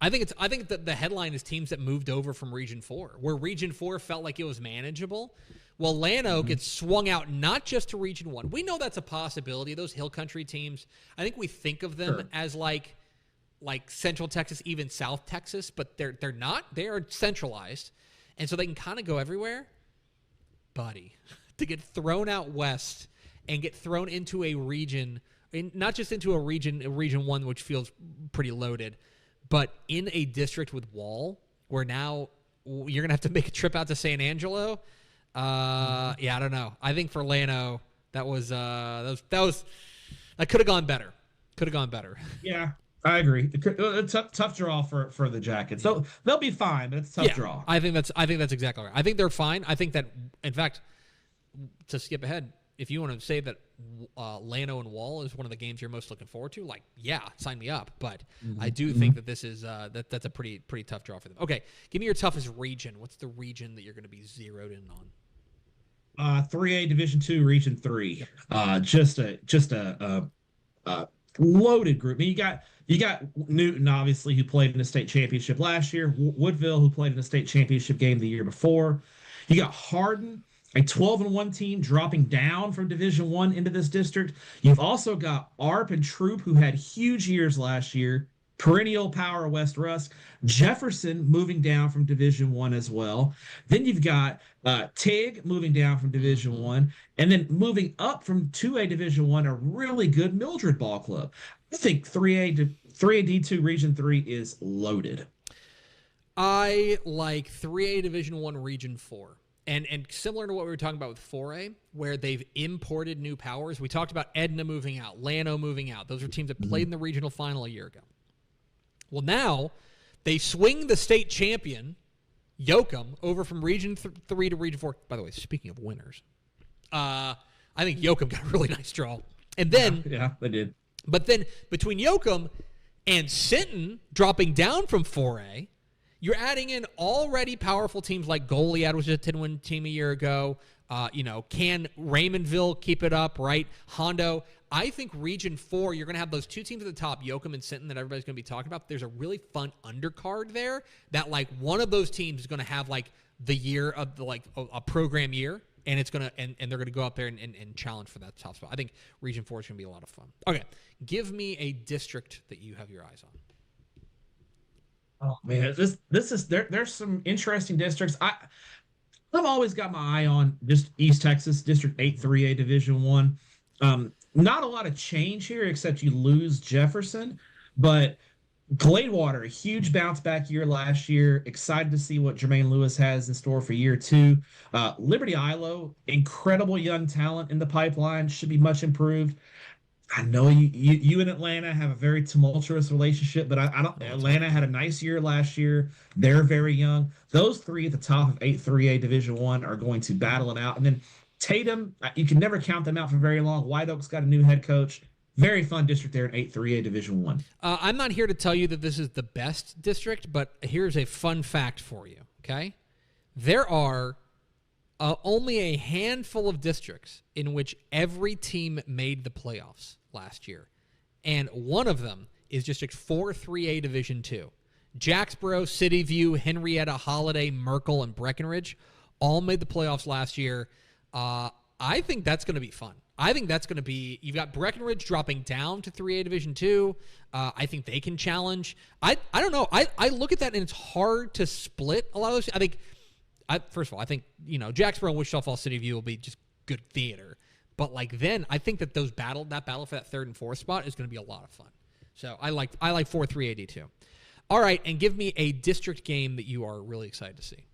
I think that the headline is teams that moved over from Region 4, where Region 4 felt like it was manageable. Well, Lano gets swung out not just to Region 1. We know that's a possibility. Those hill country teams, I think we think of them as like Central Texas, even South Texas, but they're not. They are centralized, and so they can kind of go everywhere. Buddy, to get thrown out west and get thrown into a region, not just into a region 1, which feels pretty loaded, but in a district with Wall, where now you're going to have to make a trip out to San Angelo. I don't know. I think for Lano, that could have gone better.
Yeah, I agree. A tough draw for the Jackets. They'll be fine, but it's a tough draw.
I think that's exactly right. I think they're fine. I think that, in fact, to skip ahead, if you want to say that Lano and Wall is one of the games you're most looking forward to, sign me up. But I do think that this is that's a pretty tough draw for them. Okay, give me your toughest region. What's the region that you're going to be zeroed in on?
3A Division 2 Region 3. Just a loaded group. I mean, you got Newton, obviously, who played in the state championship last year. Woodville, who played in the state championship game the year before. You got Hardin, a 12-1 team dropping down from Division 1 into this district. You've also got ARP and Troop, who had huge years last year. Perennial power West Rusk. Jefferson moving down from Division 1 as well. Then you've got Tig moving down from Division 1. And then moving up from 2A Division 1, a really good Mildred Ball Club. I think 3A D2 Region 3 is loaded.
I like 3A Division 1 Region 4. And similar to what we were talking about with 4A, where they've imported new powers. We talked about Edna moving out, Lano moving out. Those are teams that played in the regional final a year ago. Well, now they swing the state champion, Yoakum, over from Region 3 to Region 4. By the way, speaking of winners, I think Yoakum got a really nice draw. And then...
Yeah, they did.
But then between Yoakum and Sinton dropping down from 4A, you're adding in already powerful teams like Goliad, which was a 10-win team a year ago. Can Raymondville keep it up, right? Hondo. I think Region 4, you're going to have those two teams at the top, Yoakum and Sinton, that everybody's going to be talking about. There's a really fun undercard there that, one of those teams is going to have, the year of, a program year, and it's going to, and they're going to go up there and challenge for that top spot. I think Region 4 is going to be a lot of fun. Okay, give me a district that you have your eyes on.
Oh man, this is there's some interesting districts. I've always got my eye on just East Texas District 8 3A Division 1. Not a lot of change here except you lose Jefferson, but Gladewater, a huge bounce back year last year. Excited to see what Jermaine Lewis has in store for year 2. Liberty Ilo, incredible young talent in the pipeline, should be much improved. I know you and Atlanta have a very tumultuous relationship, but I don't. Atlanta had a nice year last year. They're very young. Those three at the top of 8-3A Division 1 are going to battle it out. And then Tatum, you can never count them out for very long. White Oak's got a new head coach. Very fun district there in 8-3A Division 1.
I'm not here to tell you that this is the best district, but here's a fun fact for you, okay? There are only a handful of districts in which every team made the playoffs last year. And one of them is District 4 3A Division 2. Jacksboro, City View, Henrietta, Holiday, Merkel, and Breckenridge all made the playoffs last year. I think that's going to be fun. I think that's going to be, you've got Breckenridge dropping down to 3A Division 2. I think they can challenge. I don't know. I look at that and it's hard to split a lot of those. First of all, I think, Jacksboro and Wichita Falls City View will be just good theater. But then I think that that battle for that 3rd and 4th spot is going to be a lot of fun. So I like 4-3 AD2. All right, and give me a district game that you are really excited to see.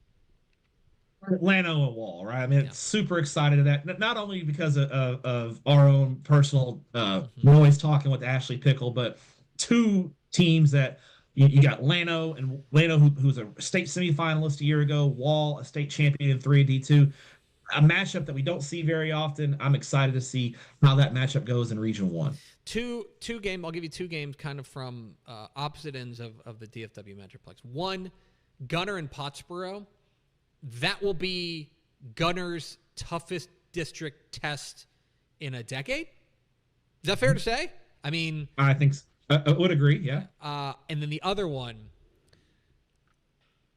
Llano and Wall, right? I mean, super excited at that. Not only because of our own personal noise talking with Ashley Pickle, but two teams that you got Llano, who's a state semifinalist a year ago, Wall, a state champion in 3D2. A matchup that we don't see very often. I'm excited to see how that matchup goes in Region 1.
Two games. I'll give you two games kind of from opposite ends of the DFW Metroplex. One, Gunner and Pottsboro. That will be Gunner's toughest district test in a decade. Is that fair to say? I mean,
I think so. I would agree, yeah.
And then the other one,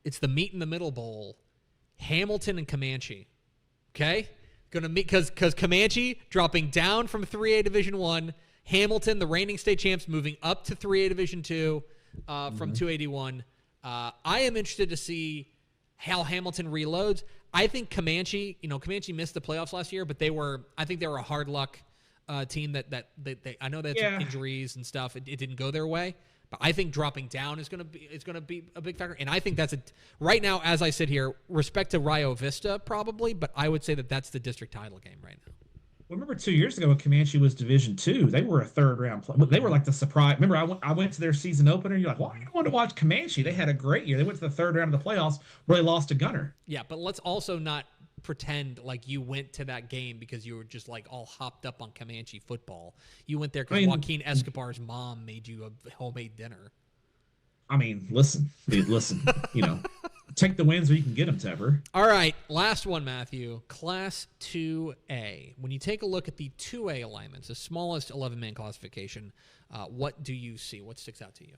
it's the Meet in the Middle Bowl, Hamilton and Comanche. Okay? Gonna meet because Comanche dropping down from 3A Division 1, Hamilton, the reigning state champs, moving up to 3A Division 2 from 281. I am interested to see how Hamilton reloads. I think Comanche missed the playoffs last year, but I think they were a hard luck team that I know they had some injuries and stuff. It didn't go their way, but I think dropping down is going to be a big factor. And I think that's right now, as I sit here, respect to Rio Vista probably, but I would say that's the district title game right now.
Well, remember 2 years ago when Comanche was Division 2, they were a 3rd round play. They were like the surprise. Remember, I went to their season opener. You're like, why are you going to watch Comanche? They had a great year. They went to the 3rd round of the playoffs where they lost to Gunner.
Yeah, but let's also not pretend like you went to that game because you were just like all hopped up on Comanche football. You went there because Joaquin Escobar's mom made you a homemade dinner.
I mean, listen, take the wins where you can get them, Tepper.
All right, last one, Matthew. Class 2A. When you take a look at the 2A alignments, the smallest 11-man classification, what do you see? What sticks out to you?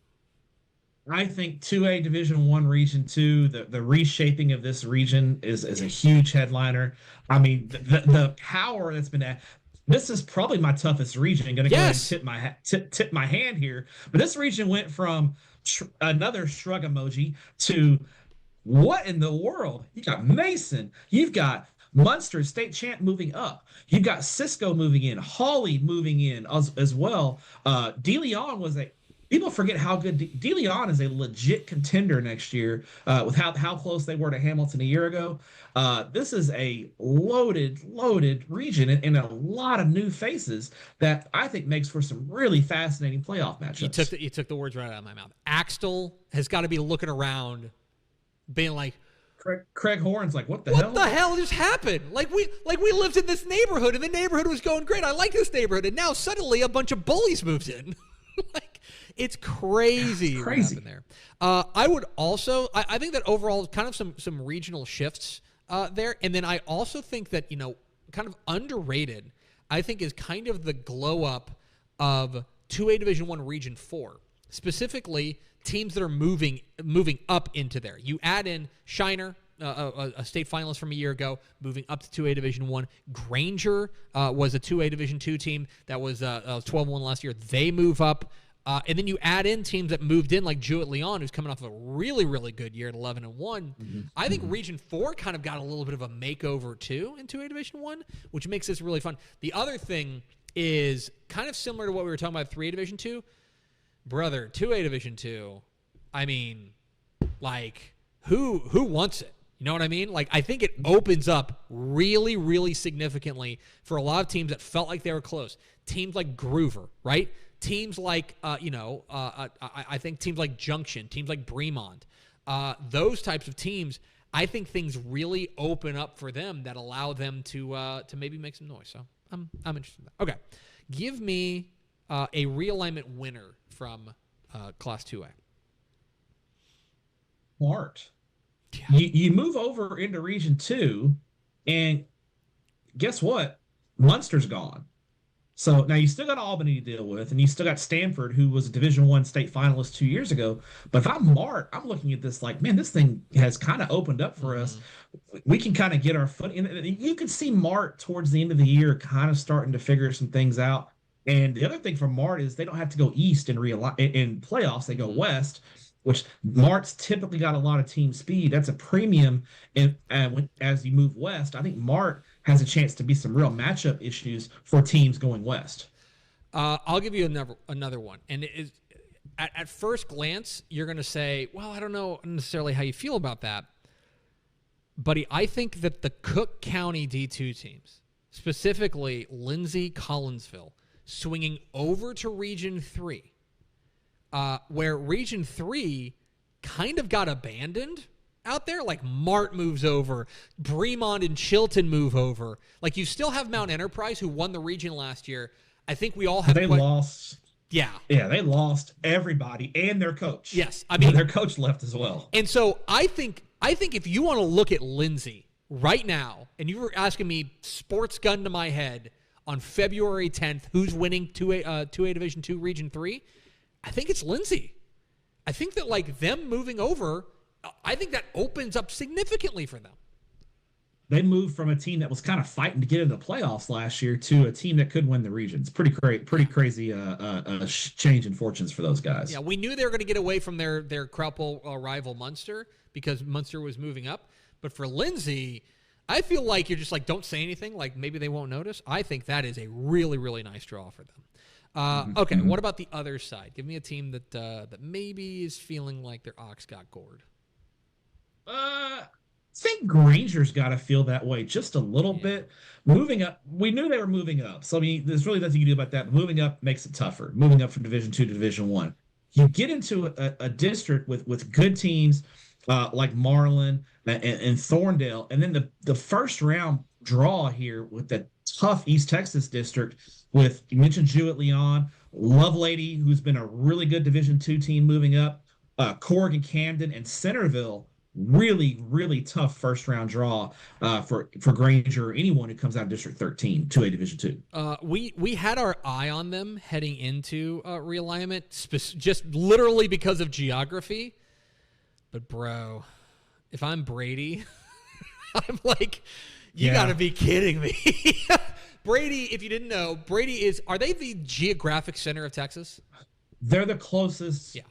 I think 2A Division 1 Region 2, the reshaping of this region is a huge headliner. I mean, the power that's been at. This is probably my toughest region. I'm going to go ahead and tip my hand here. But this region went from another shrug emoji to what in the world? You got Mason. You've got Munster, state champ, moving up. You've got Cisco moving in. Hawley moving in as well. De Leon was people forget how good De Leon is a legit contender next year with how close they were to Hamilton a year ago. This is a loaded region and a lot of new faces that I think makes for some really fascinating playoff matchups.
You took the words right out of my mouth. Axtell has got to be looking around, being like,
Craig Horn's like, what the hell?
What the hell just happened? Like we lived in this neighborhood and the neighborhood was going great. I like this neighborhood, and now suddenly a bunch of bullies moved in. It's crazy what happened there. I would also, I think that overall, kind of some regional shifts there, and then I also think that kind of underrated, I think, is kind of the glow up of 2A Division 1 Region 4, specifically teams that are moving up into there. You add in Shiner, a state finalist from a year ago, moving up to 2A Division 1. Granger was a 2A Division 2 team that was 12-1 last year. They move up. And then you add in teams that moved in, like Jewett-Leon, who's coming off a really, really good year at 11-1. I think Region 4 kind of got a little bit of a makeover, too, in 2A Division 1, which makes this really fun. The other thing is kind of similar to what we were talking about 3A Division 2. Brother, 2A Division 2, I mean, like, who wants it? You know what I mean? Like, I think it opens up really, really significantly for a lot of teams that felt like they were close. Teams like Groover, right? Teams like, I think teams like Junction, teams like Bremont, those types of teams, I think things really open up for them that allow them to maybe make some noise. So I'm interested in that. Okay. Give me a realignment winner from Class 2A.
Smart. Yeah. You move over into Region 2, and guess what? Munster's gone. So now you still got Albany to deal with, and you still got Stanford, who was a Division I state finalist 2 years ago. But if I'm Mart, I'm looking at this like, man, this thing has kind of opened up for us. We can kind of get our foot in. You can see Mart towards the end of the year kind of starting to figure some things out. And the other thing for Mart is they don't have to go east in playoffs. They go west, which Mart's typically got a lot of team speed. That's a premium. And as you move west, I think Mart has a chance to be some real matchup issues for teams going west.
I'll give you another one. And it is, at first glance, you're going to say, well, I don't know necessarily how you feel about that. Buddy, I think that the Cook County D2 teams, specifically Lindsay, Collinsville, swinging over to Region 3, where Region 3 kind of got abandoned out there. Like Mart moves over, Bremont and Chilton move over. Like you still have Mount Enterprise, who won the region last year. I think we all have.
They lost.
Yeah.
Yeah, they lost everybody and their coach.
Yes. I mean,
their coach left as well.
And so I think if you want to look at Lindsay right now, and you were asking me sports gun to my head on February 10th, who's winning 2A Division 2 Region 3, I think it's Lindsay. I think that like them moving over, I think that opens up significantly for them.
They moved from a team that was kind of fighting to get into the playoffs last year to a team that could win the regions. Pretty crazy change in fortunes for those guys.
Yeah, we knew they were going to get away from their Krauple rival Munster because Munster was moving up. But for Lindsay, I feel like you're just like, don't say anything. Like maybe they won't notice. I think that is a really, really nice draw for them. Okay, what about the other side? Give me a team that maybe is feeling like their ox got gored.
I think Granger's got to feel that way just a little bit. Moving up, we knew they were moving up. So, I mean, there's really nothing you can do about that. But moving up makes it tougher. Moving up from Division 2 to Division 1. You get into a district with good teams like Marlin and Thorndale, and then the first round draw here with the tough East Texas district with, you mentioned Jewett-Leon, Lovelady, who's been a really good Division 2 team moving up, Corrigan, Camden, and Centerville. Really, really tough first-round draw for Granger or anyone who comes out of District 13, 2A Division 2.
We had our eye on them heading into realignment, just literally because of geography. But, bro, if I'm Brady, I'm like, you got to be kidding me. Brady, if you didn't know, are they the geographic center of Texas?
They're the closest. Yeah.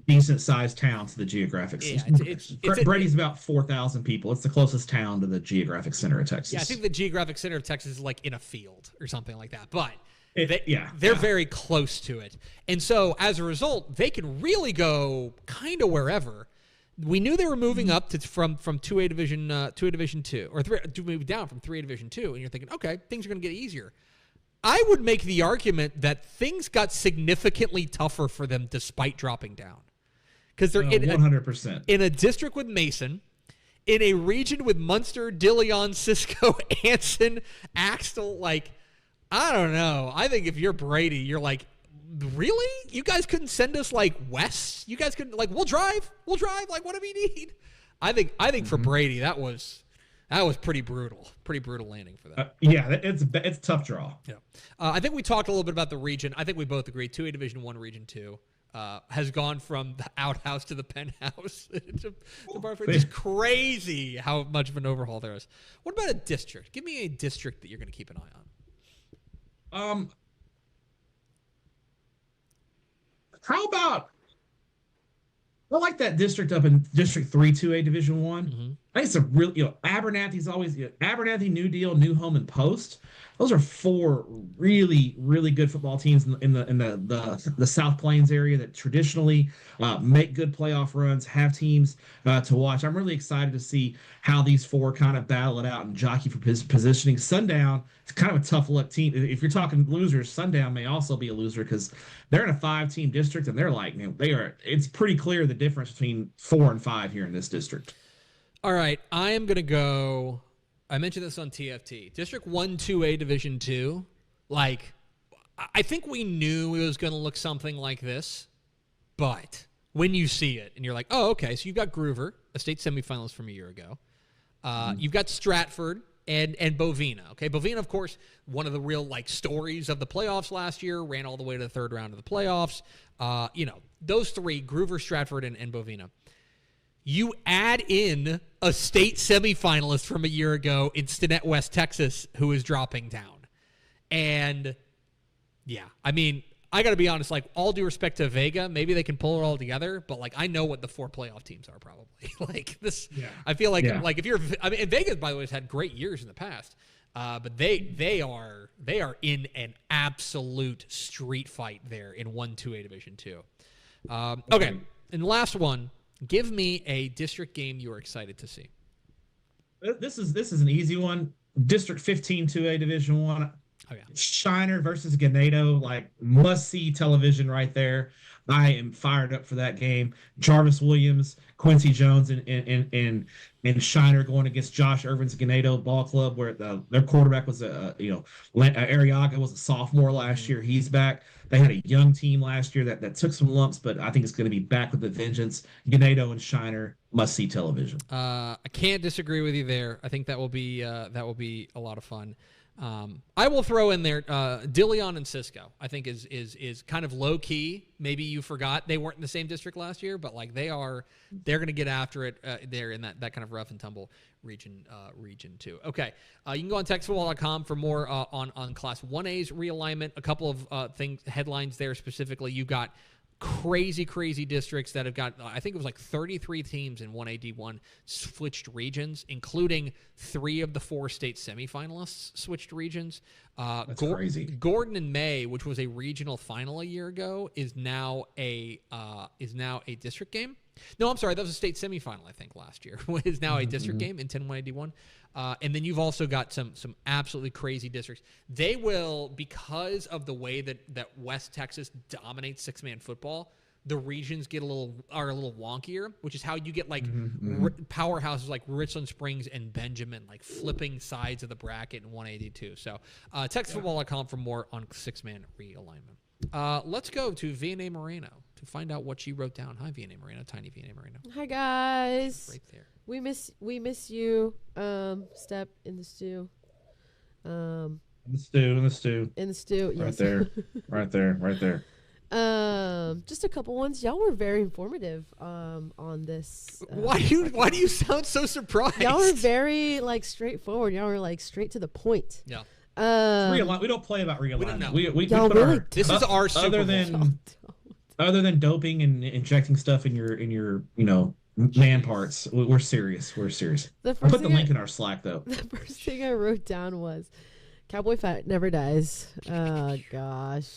Decent-sized town to the geographic center. Yeah, Brady's about 4,000 people. It's the closest town to the geographic center of Texas.
Yeah, I think the geographic center of Texas is like in a field or something like that. But they're very close to it. And so, as a result, they can really go kind of wherever. We knew they were moving up from 2A Division 2, or to move down from 3A Division 2, and you're thinking, okay, things are going to get easier. I would make the argument that things got significantly tougher for them despite dropping down. Because they're
100%.
In a district with Mason, in a region with Munster, Dilion, Cisco, Anson, Axtell. Like, I don't know. I think if you're Brady, you're like, really? You guys couldn't send us like west? You guys couldn't, like, we'll drive. Like, what do we need? I think for Brady, that was pretty brutal. Pretty brutal landing for them.
It's a tough draw.
Yeah. I think we talked a little bit about the region. I think we both agree 2A Division 1 Region 2 has gone from the outhouse to the penthouse. It's just crazy how much of an overhaul there is. What about a district? Give me a district that you're going to keep an eye on.
How about I like that district up in District 3 2A Division 1.
Mm-hmm.
I think it's a real, Abernathy's always, Abernathy, New Deal, New Home, and Post. Those are 4 really, really good football teams in the South Plains area that traditionally make good playoff runs, have teams to watch. I'm really excited to see how these 4 kind of battle it out and jockey for positioning. Sundown, it's kind of a tough luck team. If you're talking losers, Sundown may also be a loser because they're in a 5-team district and they're like, it's pretty clear the difference between 4 and 5 here in this district.
All right, I am going to go. I mentioned this on TFT. District 1 2A Division 2. Like, I think we knew it was going to look something like this, but when you see it and you're like, oh, okay, so you've got Groover, a state semifinalist from a year ago. You've got Stratford and Bovina. Okay, Bovina, of course, one of the real stories of the playoffs last year, ran all the way to the third round of the playoffs. Those 3, Groover, Stratford, and Bovina. You add in a state semifinalist from a year ago in Stinnett, West Texas, who is dropping down. And, yeah, I mean, I got to be honest, all due respect to Vega, maybe they can pull it all together, but, I know what the 4 playoff teams are probably. I feel like if you're – and Vegas, by the way, has had great years in the past, but they are in an absolute street fight there in 1 2A Division 2. Okay, and the last one. Give me a district game you are excited to see.
This is an easy one. District 15 2A Division 1.
Oh, yeah.
Shiner versus Ganado, must-see television right there. I am fired up for that game. Jarvis Williams, Quincy Jones, and Shiner going against Josh Irvin's Ganado Ball Club, where their quarterback was Arriaga was a sophomore last year. He's back. They had a young team last year that took some lumps, but I think it's going to be back with a vengeance. Ganado and Shiner must-see television.
I can't disagree with you there. I think that will be a lot of fun. I will throw in there Dilion and Cisco. I think is kind of low key. Maybe you forgot they weren't in the same district last year, but they're going to get after it there in that kind of rough and tumble region too. Okay, you can go on TexasFootball.com for more on Class 1A's realignment. A couple of headlines there specifically. You got crazy districts that have got, I think it was 33 teams in 1AD1 switched regions, including 3 of the 4 state semifinalists switched regions.
That's crazy.
Gordon and May, which was a regional final a year ago, is now a district game. No, I'm sorry, that was a state semifinal, I think, last year. Is now a district game in 10-1AD1. And then you've also got some absolutely crazy districts. They will, because of the way that West Texas dominates 6-man football, the regions are a little wonkier, which is how you get powerhouses like Richland Springs and Benjamin flipping sides of the bracket in 182. So TexasFootball.com for more on 6-man realignment. Let's go to Vianney Moreno to find out what she wrote down. Hi, Vianney Moreno, tiny Vianney Moreno.
Hi, guys.
Right there.
We miss you, Stepp in the stew.
In the stew.
Yes.
Right there.
Just a couple ones. Y'all were very informative on this.
Why do you sound so surprised?
Y'all were very straightforward. Y'all were straight to the point.
Yeah.
We don't play about realignment. We
y'all
put
really
this is our Super Bowl.
Other than doping and injecting stuff in your man parts, we're serious. I'll put the link in our Slack though.
The first thing I wrote down was Cowboy Fat never dies. Oh gosh.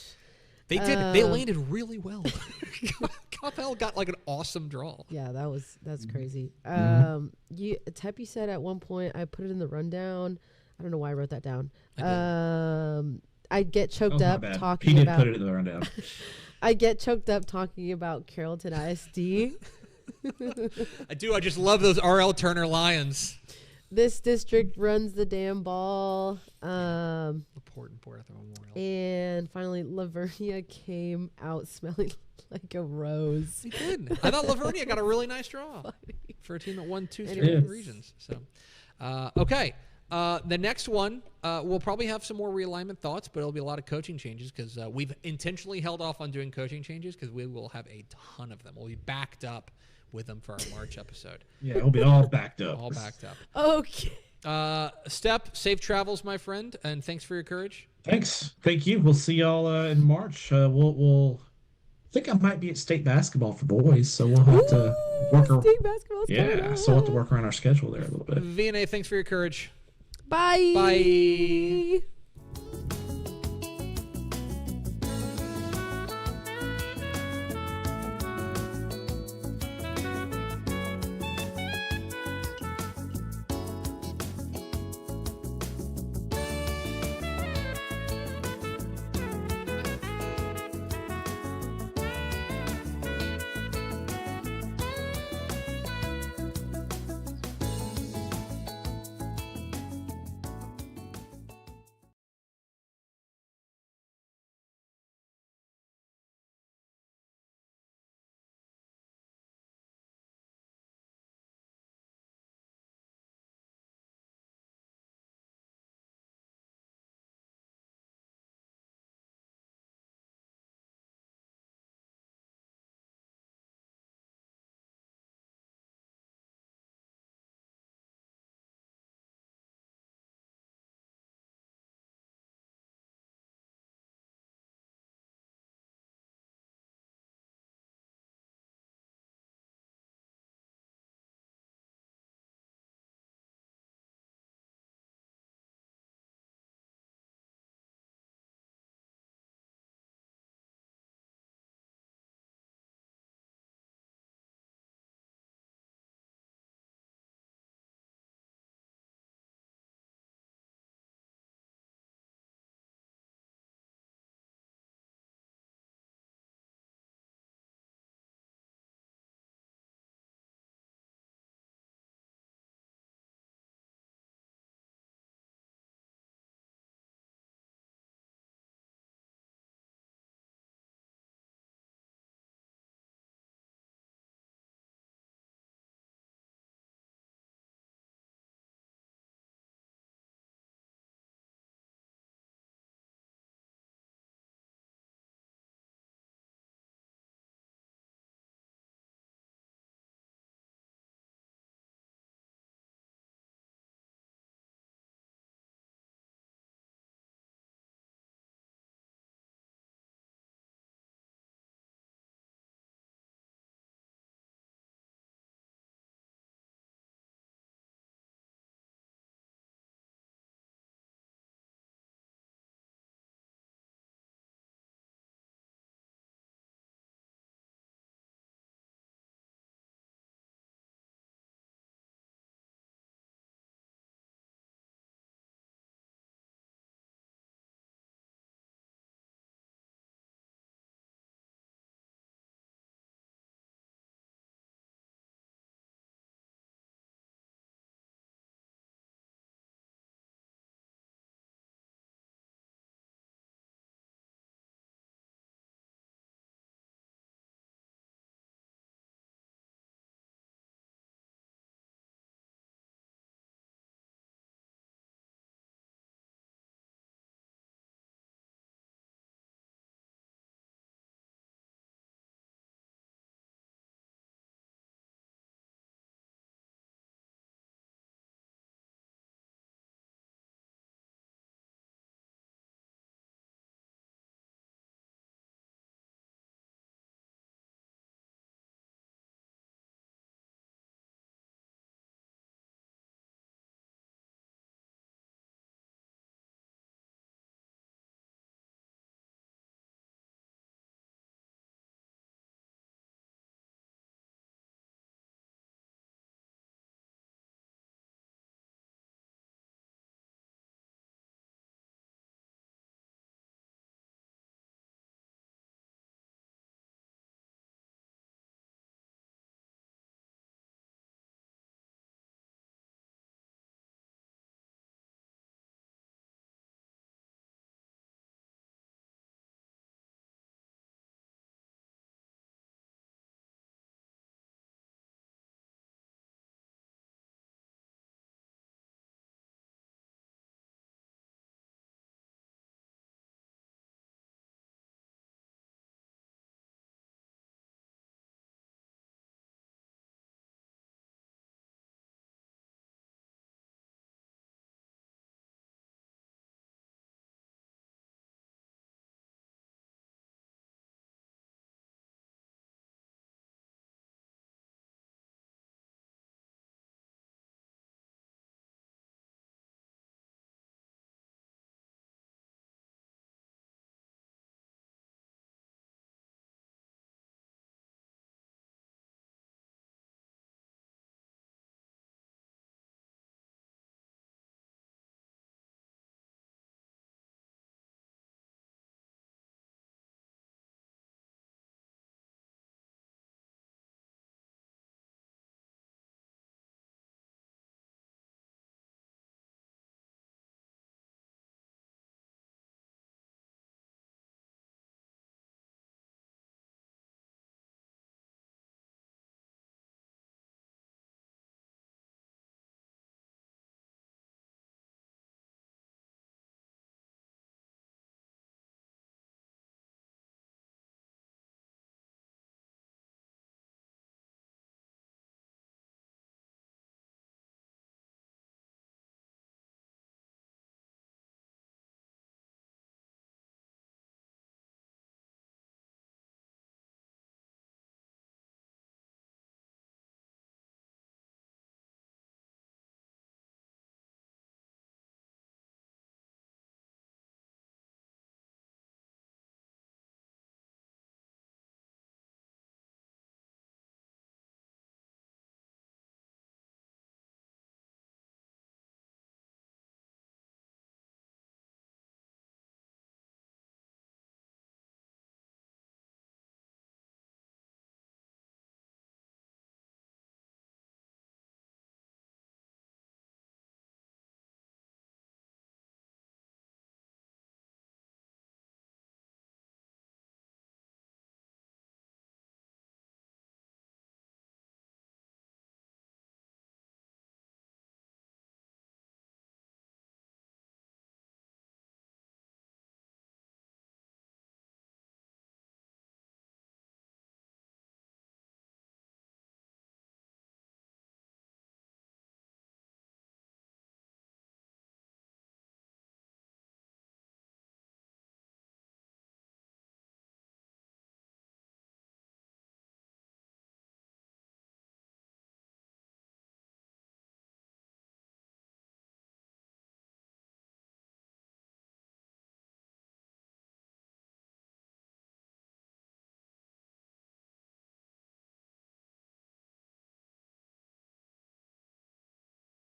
They did. They landed really well. Coppell got an awesome draw.
Yeah, that's crazy. Teppy said at one point, I put it in the rundown. I don't know why I wrote that down. I get choked up talking about.
He did put it in the rundown.
I get choked up talking about Carrollton ISD.
I do. I just love those R.L. Turner Lions.
This district runs the damn ball.
Port at the Memorial.
And finally, Lavernia came out smelling like a rose.
He did. I thought Lavernia got a really nice draw for a team that won 2 straight regions. So, okay. The next one, we'll probably have some more realignment thoughts, but it'll be a lot of coaching changes because we've intentionally held off on doing coaching changes because we will have a ton of them. We'll be backed up with them for our March episode.
Yeah, we'll be all backed up.
Okay.
Stepp, safe travels, my friend, and thanks for your courage.
Thanks. Thank you. We'll see y'all in March. We'll think I might be at state basketball for boys, so we'll have to work around.
State basketball.
Yeah, so we'll have to work around our schedule there a little bit.
VNA, thanks for your courage.
Bye.
Bye.